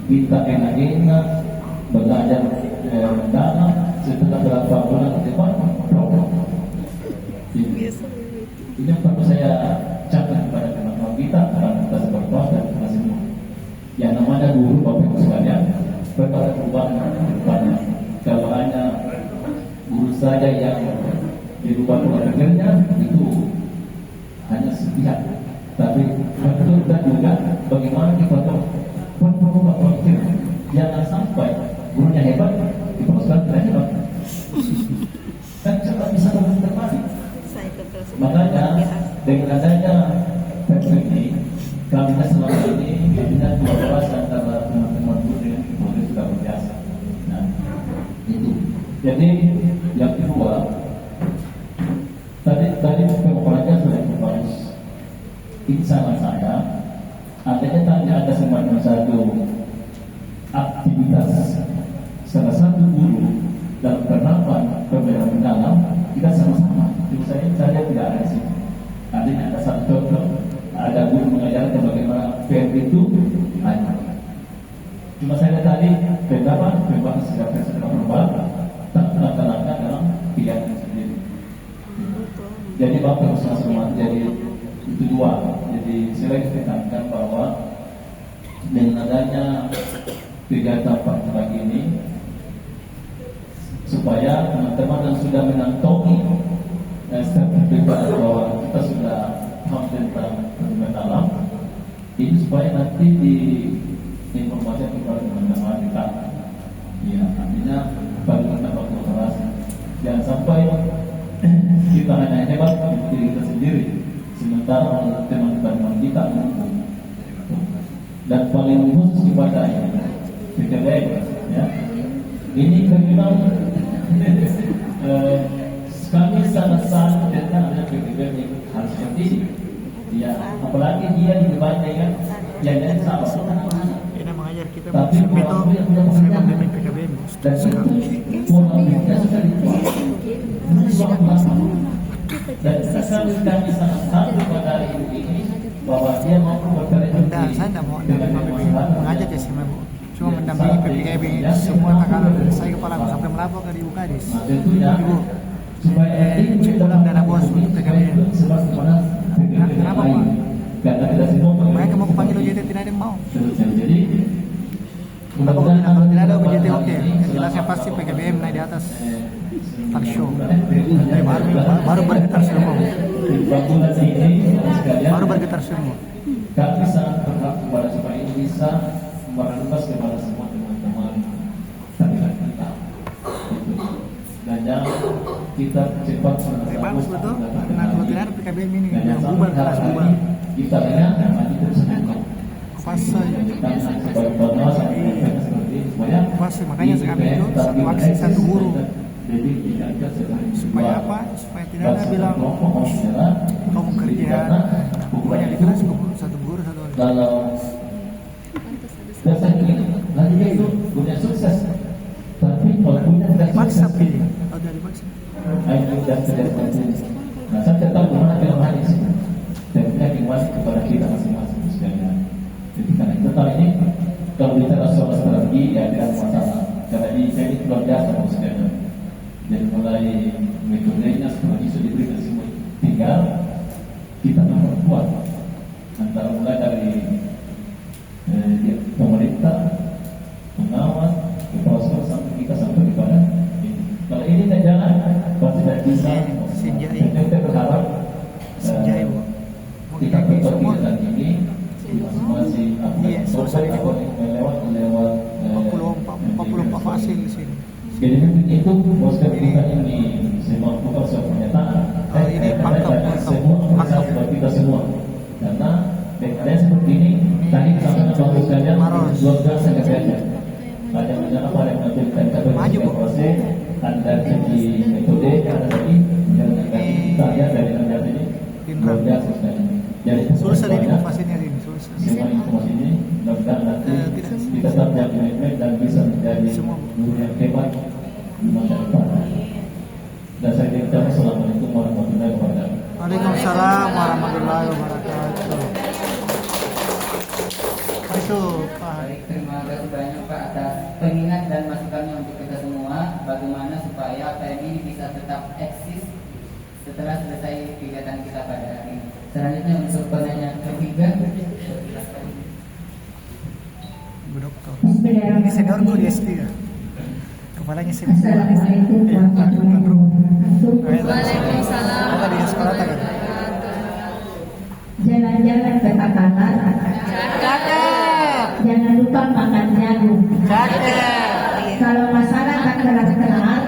kita enak-enak belajar mendalam setelah berapa bulan ke depan problem. Ini yang perlu saya catat kepada teman-teman kita, kita seberpas dan kita semua. Yang namanya guru Bapak Ibu sekalian, perkara perubahan depannya. Kalau hanya guru saja yang dirubah pola pikirnya itu hanya sepihak. Tapi betul dan juga bagaimana kita berubah pola pikir. Jangan sampai gurunya hebat, diperlukan tidak hebat. Kan cepat bisa kembali. Makanya dengan adanya PPK ini, kami selama ini biasanya kolaborasi antara teman-teman guru dengan guru sudah berbiasa. Nah, itu. Jadi yang kedua, tadi pemaparannya sudah dibahas. Insya saya, adanya tadi ada semacam satu aktivitas salah satu guru dalam penerapan pembelajaran mendalam kita sama-sama. Saya tidak ada di sini. Artinya ada satu contoh, ada guru mengajarkan bagaimana PM itu hanya. Cuma saya tadi beberapa segala berubah, tak langkah-langkah dalam pilihan sendiri. Jadi Bapak Ustaz jadi itu dua. Jadi saya tekankan bahwa dengan adanya kegiatan pagi ini supaya teman-teman yang sudah menantongi sertifikat bahwa kita sudah paham tentang mendalam ini supaya nanti di informasi kepada teman-teman kita. Ya, artinya bagaimana kolaborasi. Jangan sampai kita hanya hebat di diri kita sendiri, sementara teman-teman kita mampu. Dan paling khusus kepada PKBM, ya. Ini memang kami sangat-sangat tentang ada PKBM yang harus seperti ini. Ya, apalagi dia di depannya kan, yang salah. Tapi orang yang sudah mengajar PKBM dan itu pola sudah dibuat. Dan kami sangat-sangat kepada ibu ini bahwa dia mampu berkreasi. Saya tidak mau mengajak ya sih, cuma mendampingi PPKB semua tekanan saya kepala sampai melapor ke Ibu Kadis. Ibu, cek ulang dana bos untuk PKB. Kenapa Pak? Mereka mau panggil OJT tidak ada yang mau. Kalau tidak ada OJT oke, jelasnya pasti PKBM naik di atas talk show. Baru bergetar semua. Baru bergetar semua. Kami sangat berharap kepada supaya ini bisa merentas kepada semua teman-teman terlibat kita. Dan jangan kita cepat bagus betul. Nah, kalau tidak ada PKBM ini yang bubar kelas bubar. Kita dengar dan maju terus. aksi, makanya kami itu satu aksi satu guru. Supaya apa? Supaya tidak ada bilang kamu kerja, pokoknya di kelas satu guru satu orang. Kalau dasar ini nanti dia itu punya sukses, tapi kalau punya tidak Dipaksa sukses, pilih, atau dari paksa. itu dan tidak sukses. Nah, saya tetap gimana kelemahan ini, dan punya kemauan kepada kita masing-masing sekalian. Jadi karena itu tahun ini kalau bicara soal strategi ya tidak masalah, karena ini saya ini luar biasa sekalian. Dan mulai metodenya strategi sudah diberikan semua, tinggal kita memperkuat antara mulai dari pemerintah, pengawas, kepala sekolah sampai kita sampai kepada ini. Kalau ini tidak jalan, pasti tidak bisa. Kita berharap kita kegiatan ini masing-masing lewat 44 fasil di sini. Jadi itu poster kita ini semua bukan sebuah pernyataan. Ini fakta buat kita semua. Karena ada seperti ini tadi sama bagus saja luar biasa kerjanya. Ada yang apa yang menampilkan kategori proses, ada segi metode, ada lagi yang kita lihat dari kerjaan ini luar biasa sekali. Jadi susah ini informasinya ini susah. Semua informasi ini mudah-mudahan nanti kita tetap jadi dan bisa menjadi guru yang hebat di masa depan. Dan saya kira assalamualaikum warahmatullahi wabarakatuh. Waalaikumsalam warahmatullahi wabarakatuh. Itu Pak. Terima kasih banyak Pak atas pengingat dan masukannya untuk kita semua. Bagaimana supaya PMI ini bisa tetap eksis setelah selesai kegiatan kita pada hari ini. Selanjutnya untuk penanya ketiga. Bu Dokter. Ini seniorku di S3. Kepalanya sih. Assalamualaikum warahmatullahi wabarakatuh. Waalaikumsalam. Ada di sekolah tadi. Jalan-jalan ke Takalar. Jangan lupa makan jagung. Kalau masalah tak keras-keras,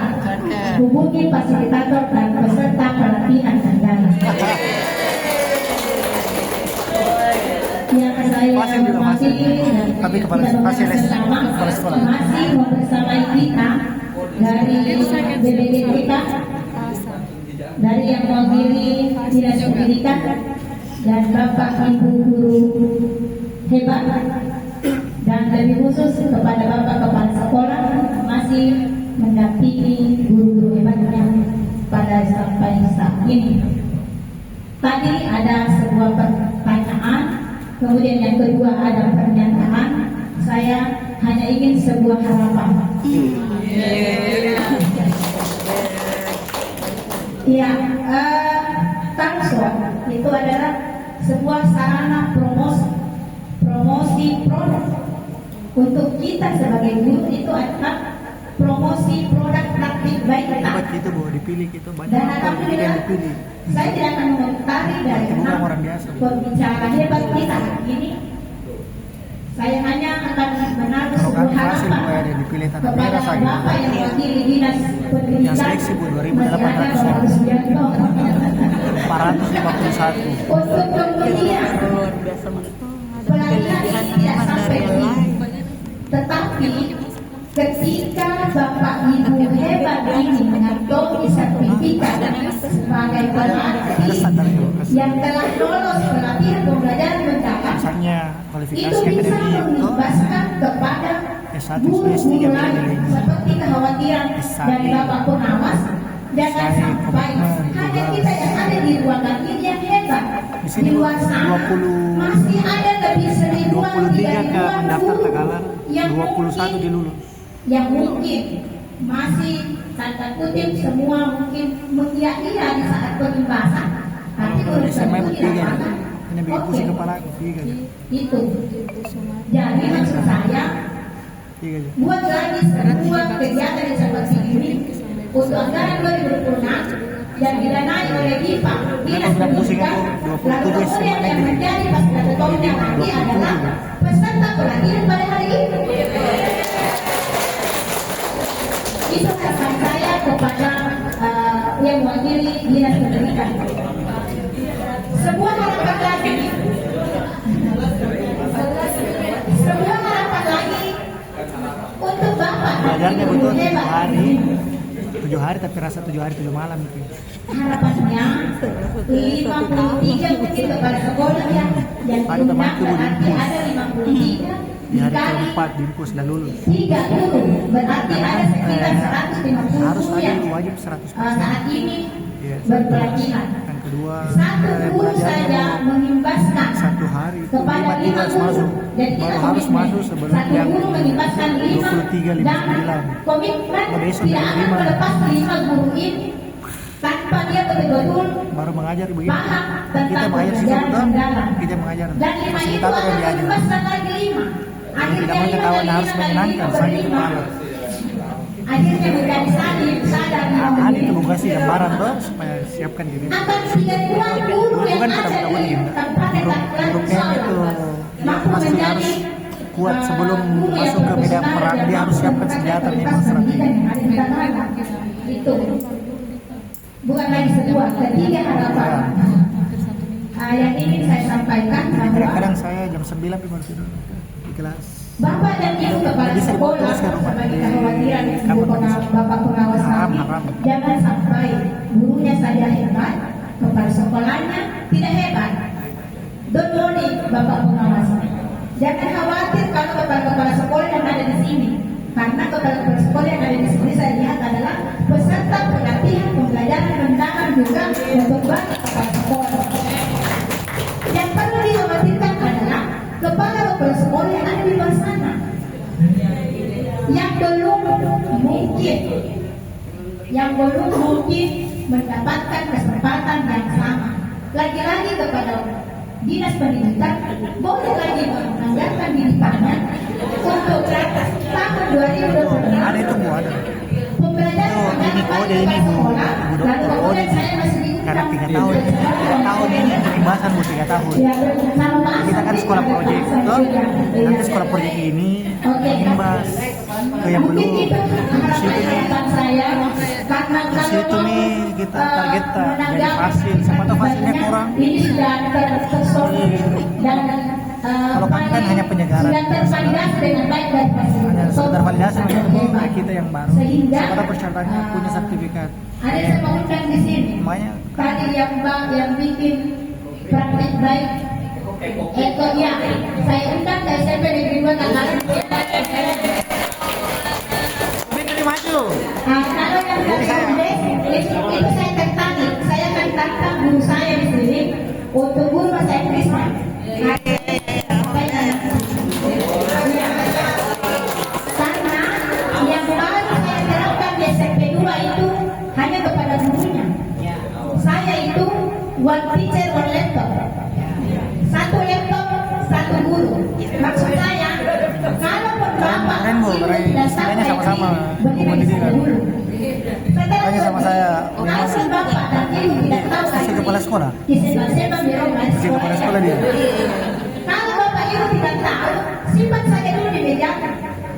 hubungi fasilitator dan peserta pelatihan negara. Yang saya hormati tapi kepala masih membersamai kita dari BPD kita, dari yang mewakili dinas pendidikan dan Bapak Ibu guru hebat, dan lebih khusus kepada Bapak Kepala Sekolah masih mendampingi guru-guru hebatnya pada sampai saat ini. Tadi ada sebuah pertanyaan, kemudian yang kedua ada pernyataan. Saya hanya ingin sebuah harapan. Ya, Tangsel itu adalah sebuah sarana promosi produk. Untuk kita sebagai guru itu adalah promosi produk praktik baik kita. Itu Bu, dipilih itu banyak. Dan alhamdulillah saya tidak akan mengomentari dari pembicara hebat kita hari ini. Saya hanya akan menaruh sebuah harapan kepada Bapak yang mewakili dinas pendidikan. Yang seleksi Bu 2.851. Untuk kemudian pelatihan ini tidak sampai di, tetapi ketika Bapak Ibu hebat ini mengantongi sertifikat sebagai pelatih yang telah lolos pelatihan pembelajaran mendalam, itu bisa mengimbaskan kepada guru-guru lain seperti kekhawatiran dari Bapak pengawas. Jangan sampai hanya kita yang ada di ruangan ini yang hebat. Di luar sana masih ada lebih 1.000-3.000 guru yang 21 dilulus. Yang mungkin masih tanda kutip semua mungkin mengia-ia di saat penimbasan. Tapi urusan itu tidak akan. Oke, itu. Jadi maksud saya, buat lagi semua kegiatan yang seperti ini untuk anggaran 2026 yang didanai oleh DIPA, Dinas Pendidikan. Lalu kemudian yang menjadi fasilitatornya nanti adalah peserta pelatihan pada hari ini. Itu harapan saya kepada yang mewakili Dinas Pendidikan. Sebuah harapan lagi, untuk Bapak belajarnya betul 7 hari tapi rasa 7 hari 7 malam itu. Harapannya 53 mungkin kepada sekolah yang diundang berarti ada 53 Di hari keempat dimpus dan lulus. 30 berarti ada sekitar 150 Harus ada yang wajib 100%. saat ini Iya. berpelatihan. Yang kedua, Satu guru saja mengimbaskan 1 hari kepada 5 5 harus guru. masuk. Jadi Baru kita harus komitmen. masuk sebelum Satu yang guru mengimbaskan 5 23, 59. dan komitmen Besok tidak dari akan 5. melepas 5 guru ini tanpa dia betul-betul baru mengajar begitu. paham Kita tentang mengajar sih pekerjaan betul. mendalam. Kita mengajar. Dan 5 itu Fasilitator akan yang diajar. mengimbaskan lagi 5. Yang tidak Akhirnya 5 mengetahui kali harus 5 kali menyenangkan 5 sakit berlima. kepala. Akhirnya menjadi sadar Ada itu mau kasih gambaran tuh supaya siapkan diri. akan 3 guru yang Bukan ada kita di kabupaten grupnya itu pasti harus kuat sebelum masuk ke medan perang, dia harus siapkan senjata minimum 100. Itu bukan lagi sebuah, ketiga harapan yang ingin saya sampaikan bahwa Kadang-kadang saya jam 9 baru tidur di kelas. Bapak dan Ibu kepala Bisa dibawa sekolah terus ke rumah. sebagai kekhawatiran Ibu Bapak pengawas kami, Haram. jangan sampai gurunya saja hebat, kepala sekolahnya tidak hebat. Don't worry Bapak pengawas. Jangan khawatir kalau kepala sekolah yang ada di sini, karena kepala sekolah yang ada di sini saya lihat adalah peserta pelatihan pembelajaran mendalam juga untuk bagi kepala sekolah. Yang perlu dikhawatirkan adalah kepala sekolah yang ada di luar sana, yang belum mungkin mendapatkan kesempatan yang sama. Lagi-lagi kepada dinas pendidikan, boleh lagi menganggarkan didikannya untuk tahun 2020. Ada itu Bu, ada. Pembelajaran Ini kode ini Bu, Bu lalu dokter kode kemudian ini. saya masih bingung Karena 3 tahun, 3 tahun ini pembahasan Bu 3 tahun. Kita kan sekolah proyek, betul? Nanti sekolah proyek ini imbas ke yang belum. Di situ nih kita target jadi hasil. Siapa tahu hasilnya kurang. Ini sudah tersolid dan Kalau kami kan hanya penyegaran. sudah tervalidasi dengan baik dari Hanya sekedar validasi Hebat. kita yang baru. Sehingga Siapa tahu persyaratannya punya sertifikat. ada yang saya undang di sini. Semuanya Tadi yang bikin praktik baik Eko ya, saya undang ke SMP Negeri 2 Tanggalan. maju. Kalau yang itu saya tertarik, saya akan tantang guru saya di sini untuk guru bahasa Inggris. Karena yang baru saya terapkan di SMP 2 itu hanya kepada gurunya. Saya itu one teacher one laptop. Satu laptop, satu guru. Maksud saya, kalau bapak tidak sampai sama-sama bagaimana dulu. Tanya sama saya. Kalau bapak dan ibu tidak tahu Si kepala sekolah. disebab-sebab di rumah Si kepala sekolah dia. Kalau bapak ibu tidak tahu, simpan saja dulu di meja.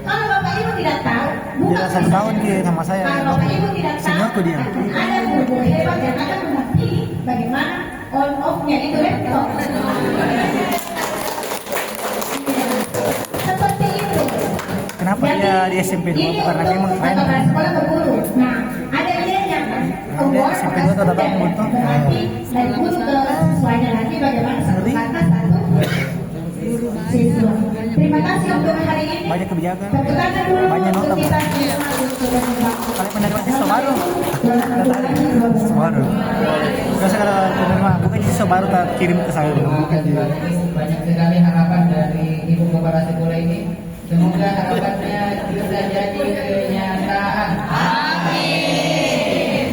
Kalau bapak ibu tidak tahu, buka Dia 1 tahun dia sama saya. Kalau bapak ibu tidak tahu, Seniorku dia. ada guru hebat yang akan mengerti bagaimana on off-nya itu laptop. Seperti itu. Kenapa dia di SMP 2? Karena dia memang keren. Kepala sekolah berguru. Nah, ada idenya kan. Dia SMP 2 tetap untuk Berarti dari guru ke siswanya lagi bagaimana satu kata satu siswa. Terima kasih untuk hari ini. banyak kebijakan. Tepuk tangan dulu Banyak nota. untuk kita semua. Kalian penerima siswa baru. Siswa baru. Biasa kalau penerima bukan siswa baru tak kirim ke saya. Bukan dia. Banyak sekali harapan dari Ibu Kepala Sekolah ini. Semoga harapannya bisa jadi kenyataan. Amin.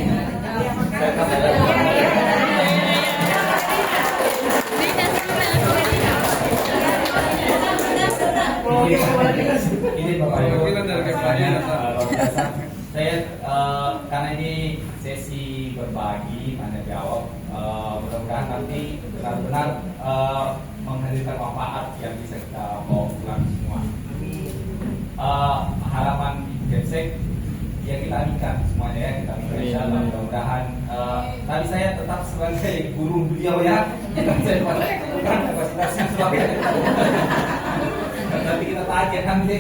Ini Bapak Ibu, saya karena ini sesi berbagi tanya jawab, mudah-mudahan nanti benar-benar menghadirkan manfaat yang bisa kita bawa pulang semua. Harapan Gemsek ya kita aminkan semuanya ya, kita aminkan insyaallah. Mudah-mudahan tadi saya tetap sebagai guru beliau ya, saya bukan kapasitasnya sebagai nanti kita tanya nanti.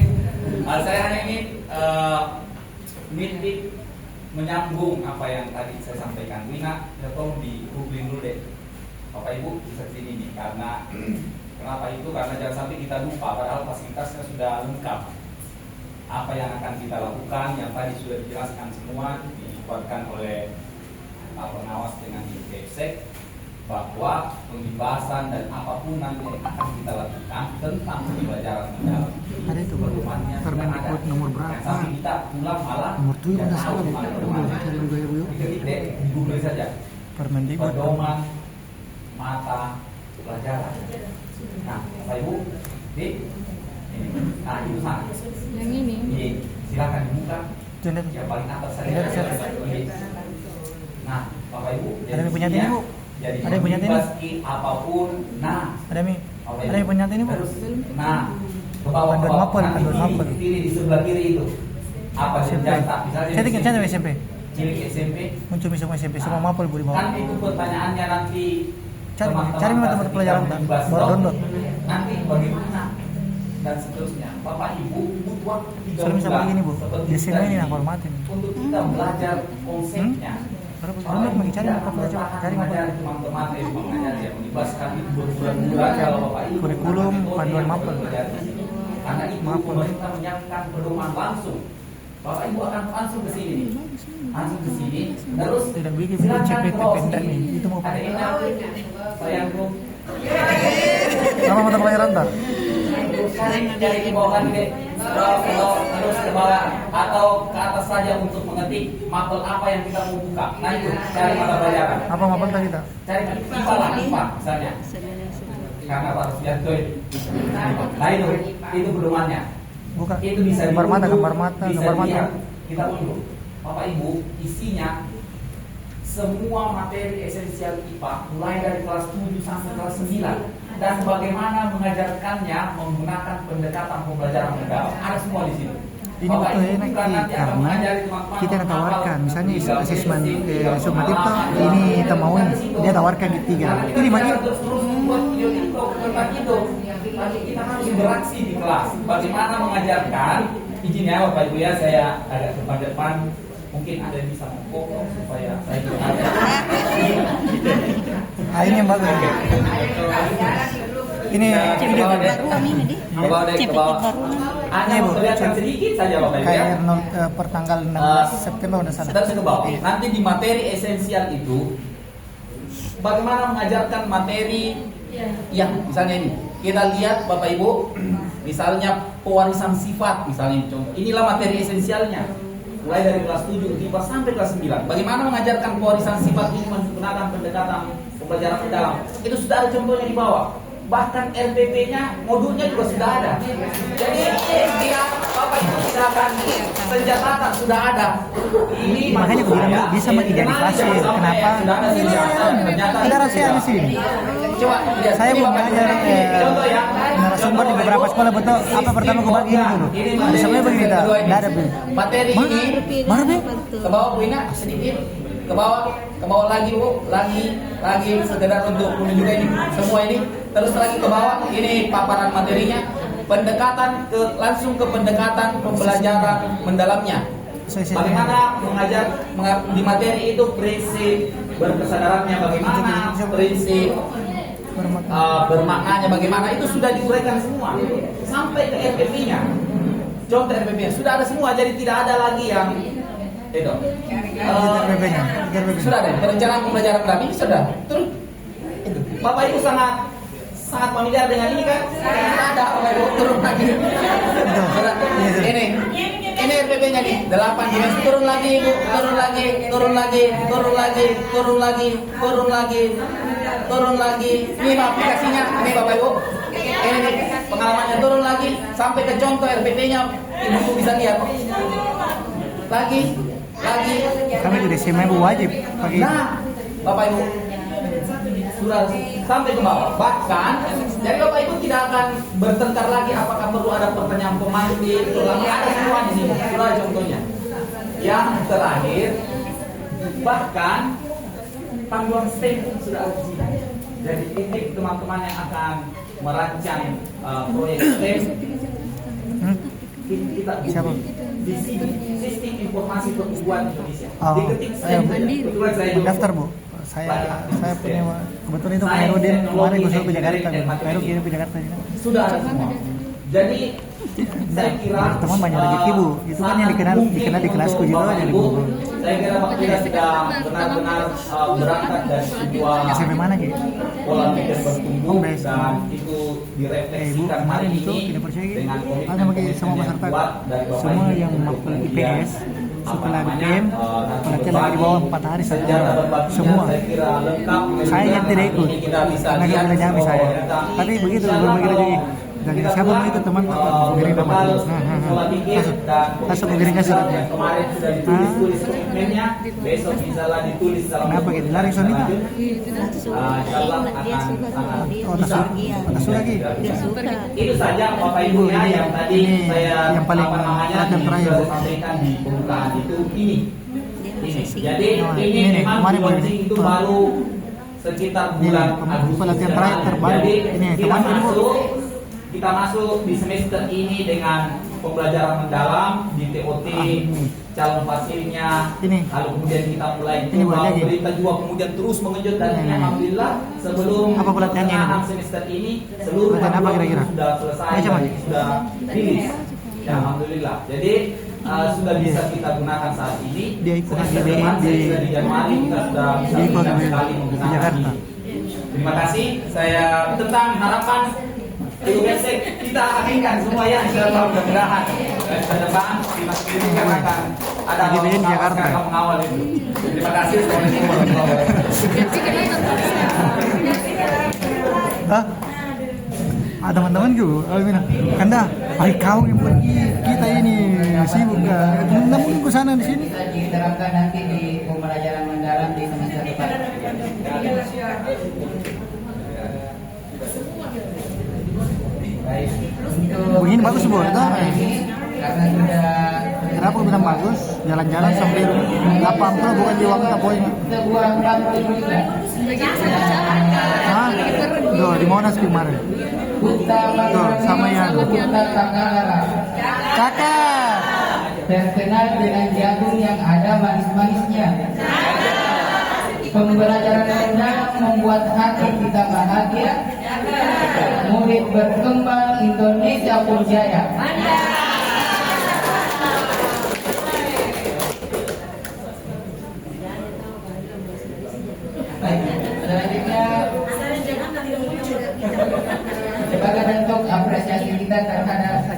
Saya hanya ingin Mitik menyambung apa yang tadi saya sampaikan. Wina, ya tolong di-googling dulu deh. Bapak Ibu bisa sini nih, karena kenapa itu? Karena jangan sampai kita lupa, padahal fasilitasnya sudah lengkap. Apa yang akan kita lakukan, yang tadi sudah dijelaskan semua, dikuatkan oleh Pak Pengawas dengan Kepsek, bahwa pembebasan dan apapun nanti yang akan kita lakukan tentang pembelajaran mendalam. Ada itu Permendikbud nomor berapa? Sampai kita pulang malah Nomor 7 udah salah Bu. Google saja. Permendikbud Pedoman mata pelajaran. Nah, Bapak Ibu, ini. Nah, itu sana. Yang ini. Iya, silakan dibuka. Yang paling atas saya. Nah, Bapak Ibu. Ada yang punya ini Bu? Jadi Ada yang punya ini? Apapun, nah. Ada yang punya ini Bu? Terus, nah, ke bawah. Panduan mapel. Di sebelah kiri itu. Apa senjata? Misalnya. Saya tinggal cantik SMP. Cilik SMP. Muncul semua SMP, semua mapel Bu di bawah. Kan itu pertanyaannya nanti. Cari teman-teman pelajaran baru download. Nanti bagaimana dan seterusnya. Bapak Ibu butuh waktu 3 Soalnya bisa bulan. begini Bu, di sini ini aku hormatin. Untuk kita belajar konsepnya. Download lagi cari apa pelajaran, cari mengajar teman-teman mengajar yang melibatkan itu berbulan-bulan kalau Bapak Ibu. Kurikulum panduan mapel. Karena itu pemerintah menyiapkan pedoman langsung. Bapak Ibu akan langsung ke sini nih. Langsung ke sini. Terus tidak bikin silakan CPT ke bawah pendek sini. nih. Itu mau Ada yang sayangku. Nama mata pelajaran tak? Cari di bawah lagi deh. Terus ke bawah atau ke atas saja untuk mengetik mapel apa yang kita mau buka. Nah itu cari mata pelajaran. Apa mapel tadi tak? Cari IPA lah, IPA misalnya. Karena Pak Suyanto nah itu pedomannya. Bukan. Itu bisa gambar mata, diunduh, gambar mata, bisa gambar mata. dilihat. Kita unduh. Bapak Ibu, isinya semua materi esensial IPA mulai dari kelas 7 sampai kelas 9 dan bagaimana mengajarkannya menggunakan pendekatan pembelajaran mendalam. Ada semua di sini. Ini betul enak karena kita yang tawarkan, misalnya asesmen sumatif tuh ini kita mau dia tawarkan di 3. Itu 5 juta. Tapi kita harus beraksi di kelas. Bagaimana mengajarkan? Izin ya Bapak Ibu ya, saya agak depan. Mungkin ada yang bisa mengkopong supaya saya juga ada. Ini yang bagus. Ini video ke bawah. Hanya memperlihatkan sedikit saja Bapak Ibu ya. Kayak pertanggal 16 September udah salah. Terus ke bawah. Nanti di materi esensial itu bagaimana mengajarkan materi yang misalnya ini. Kita lihat Bapak Ibu, misalnya pewarisan sifat misalnya contoh. Inilah materi esensialnya. Mulai dari kelas 7, 5 sampai kelas 9. Bagaimana mengajarkan pewarisan sifat ini menggunakan pendekatan pembelajaran mendalam. Itu sudah ada contohnya di bawah. Bahkan RPP-nya, modulnya juga sudah ada. Jadi dia Bapak Ibu silakan senjata sudah ada. Ini makanya begini bisa mengidentifikasi kenapa ada rahasia di sini. Coba saya mau belajar narasumber di beberapa sekolah betul apa pertama gue bagi ini dulu. Ada sebenarnya begini tak? Tidak ada begini. Materi ini mana be? Ke bawah Bu Ina sedikit. Ke bawah lagi Bu, lagi sekedar untuk menunjukkan ini semua ini. Terus lagi ke bawah ini paparan materinya. Pendekatan langsung ke pendekatan pembelajaran mendalamnya. Bagaimana mengajar di materi itu prinsip berkesadarannya bagaimana, prinsip bermaknanya bagaimana, itu sudah diuraikan semua sampai ke RPP-nya. Contoh RPP-nya sudah ada semua, jadi tidak ada lagi yang itu. Sudah ada perencanaan pembelajaran kami sudah. Terus itu Bapak Ibu sangat familiar dengan ini kan? Ada Bapak Ibu turun lagi. Ini RPP-nya nih 8 dimensi, turun lagi Bu, turun lagi. Ini aplikasinya, ini Bapak Ibu. Ini pengalamannya turun lagi sampai ke contoh RPP-nya, Ibu bisa lihat. Lagi. Kami di SMA wajib pakai. Nah, Bapak Ibu sudah sampai ke bawah. Bahkan jadi Bapak Ibu tidak akan bertengkar lagi apakah perlu ada pertanyaan pemantik, ada semua di sini. Sudah contohnya. Yang terakhir, bahkan panduan STEM pun sudah ada di sini. Jadi titik teman-teman yang akan merancang proyek STEM kita Siapa? di sini sistem informasi pertumbuhan Indonesia. Oh, Diketik kebetulan saya mendaftar Bu. Saya punya kebetulan itu Pak Herudin kemarin gue suruh ke Jakarta. Pak Heru kirim ke Jakarta. Sudah ada semua. Jadi saya kira teman banyak rezeki Bu. Itu kan yang dikenal di kelasku juga jadi Bu. Saya kira Pak kita sudah benar-benar berangkat dari sebuah SMP mana gitu? pola pikir bertumbuh dan itu direfleksikan hari ini dengan komitmen semua peserta dari Bapak semua Ibu yang untuk matkul kemudian IPS setelah BKM pelatihan lagi di bawah 4 hari satu senjata orang berbakinya semua. saya kira lengkap. Saya yang tidak ikut Kita bisa karena lihat kebetulan nyampe saya. Tapi begitu berbagi rezeki. Dan siapa itu teman mengirim nama langsung mengirimkan suratnya. Kemarin sudah ditulis komitmennya, besok insyaallah ditulis dalam kenapa gitu? Lari son itu? Insyaallah akan sangat atas lagi. Itu saja Bapak Ibu ya yang tadi saya yang paling yang terakhir sampaikan di pembukaan itu ini. Jadi ini memang launching itu baru sekitar bulan Agustus. Pelatihan terakhir terbaru. Ini teman kita masuk di semester ini dengan pembelajaran mendalam di TOT, calon fasilnya, lalu kemudian kita mulai berita juga kemudian terus mengejut dan alhamdulillah sebelum pelaksanaan semester ini seluruh materi sudah selesai dan sudah rilis. Ya, alhamdulillah. Jadi sudah bisa kita gunakan saat ini. Semester depan di Januari kita sudah bisa sekali menggunakan ini. Terima kasih. Saya tentang harapan itu besok kita akhirkan semua ya insyaallah mudah-mudahan ke depan Dinas Pendidikan akan ada di Jakarta mengawal itu. Terima kasih. Assalamualaikum warahmatullahi wabarakatuh. Teman-teman juga, Kanda, baik kau yang pergi kita ini sibuk kan? Namun ke sana di sini. Diterapkan nanti di pembelajaran mendalam di semester depan. Begini bagus Bu, itu karena sudah kenapa aku bilang bagus? Jalan-jalan sambil lapang tuh bukan di waktu apa ini? sebuah kampus juga. Tuh di Monas kemarin. Tuh sama yang Cakap. Terkenal dengan jagung yang ada manis-manisnya. Pembelajaran mendalam membuat hati kita bahagia. Murid berkembang, Indonesia pun jaya. Baik, selanjutnya sebagai bentuk apresiasi kita terhadap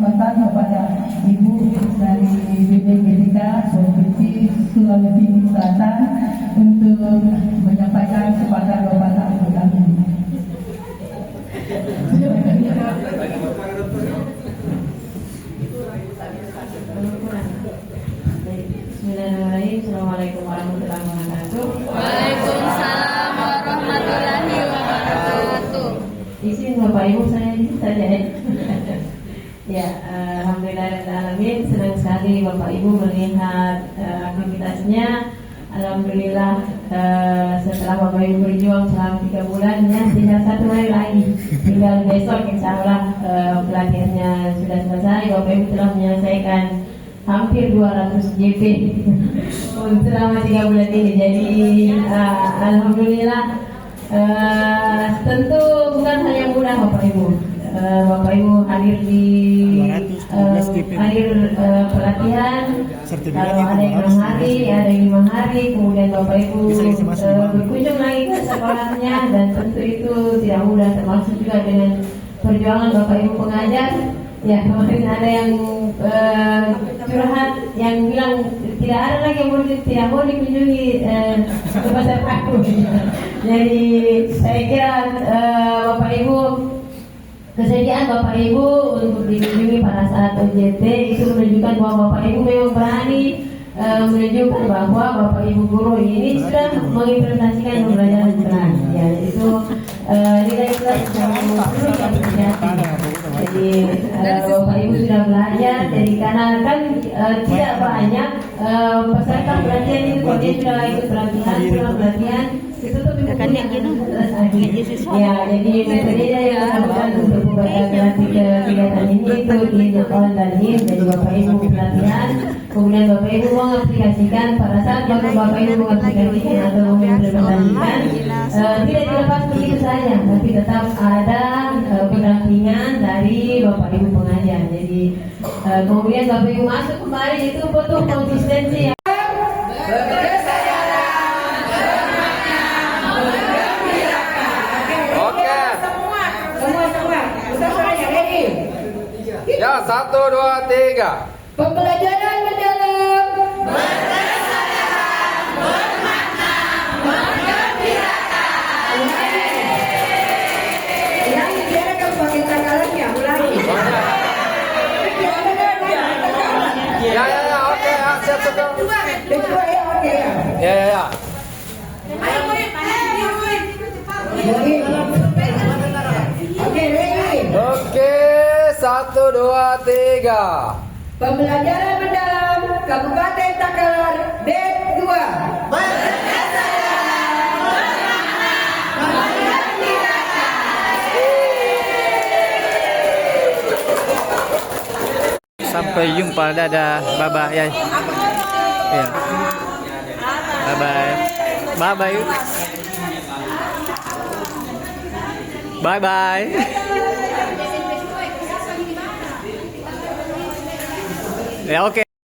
kita kepada Ibu dari BPPDK Provinsi Sulawesi Selatan untuk menyampaikan sepatah dua patah kami. Bismillahirrahmanirrahim. Assalamualaikum warahmatullahi wabarakatuh. Waalaikumsalam warahmatullahi wabarakatuh. Izin Bapak Ibu saya di saja ya. Ya, alhamdulillahirrahmanirrahim. Senang sekali Bapak Ibu melihat aktivitasnya. Alhamdulillah setelah Bapak Ibu berjuang selama 3 bulan ya, tinggal 1 hari lagi. Tinggal besok insya Allah pelatihannya sudah selesai. Bapak Ibu telah menyelesaikan hampir 200 JP selama 3 bulan ini. Jadi alhamdulillah Tentu bukan hal yang mudah Bapak Ibu. Bapak Ibu hadir di pelatihan. Kalau ada yang 6 hari, ada yang 5 hari, kemudian Bapak Ibu berkunjung lagi ke sekolahnya, dan tentu itu tidak mudah, termasuk juga dengan perjuangan Bapak Ibu pengajar. Ya, kemarin ada yang curhat yang bilang tidak ada lagi yang tidak mau dikunjungi ke pasar Paku. Jadi saya kira Bapak Ibu, kesediaan Bapak Ibu untuk dikunjungi pada saat OJT itu menunjukkan bahwa Bapak Ibu memang berani menunjukkan bahwa Bapak Ibu guru ini sudah mengimplementasikan pembelajaran benar. Ya, itu nilai plus yang perlu diperhatikan. Jadi Bapak Ibu sudah belajar. Jadi karena kan tidak banyak peserta pelatihan itu, kalau dia sudah ikut pelatihan, pulang pelatihan itu tuh ya, jadi metodenya yang dilakukan untuk berarti kegiatan ini itu di online dan jadi Bapak Ibu pelatihan, kemudian Bapak Ibu mengaplikasikan. Pada saat Bapak Ibu mengaplikasikan atau mengimplementasikan, tidak dilepas begitu saja, tapi tetap ada pendampingan dari Bapak Ibu pengajar. Jadi kemudian Bapak Ibu masuk kembali, itu butuh konsistensi ya. Ya, 1, 2, 3. Pembelajaran mendalam, berkesan, bermakna, menggembirakan. Ulangi, biar kamu pakai takarannya. Ulangi. Ya, oke, siap. Kedua ya, oke ya. Ya. Oke, ready. Oke, 1, 2, 3. Pembelajaran mendalam Kabupaten Takalar Det 2. Sampai jumpa, dadah, bye bye ya. Ya. Bye bye. Bye bye. Bye bye. Ya oke.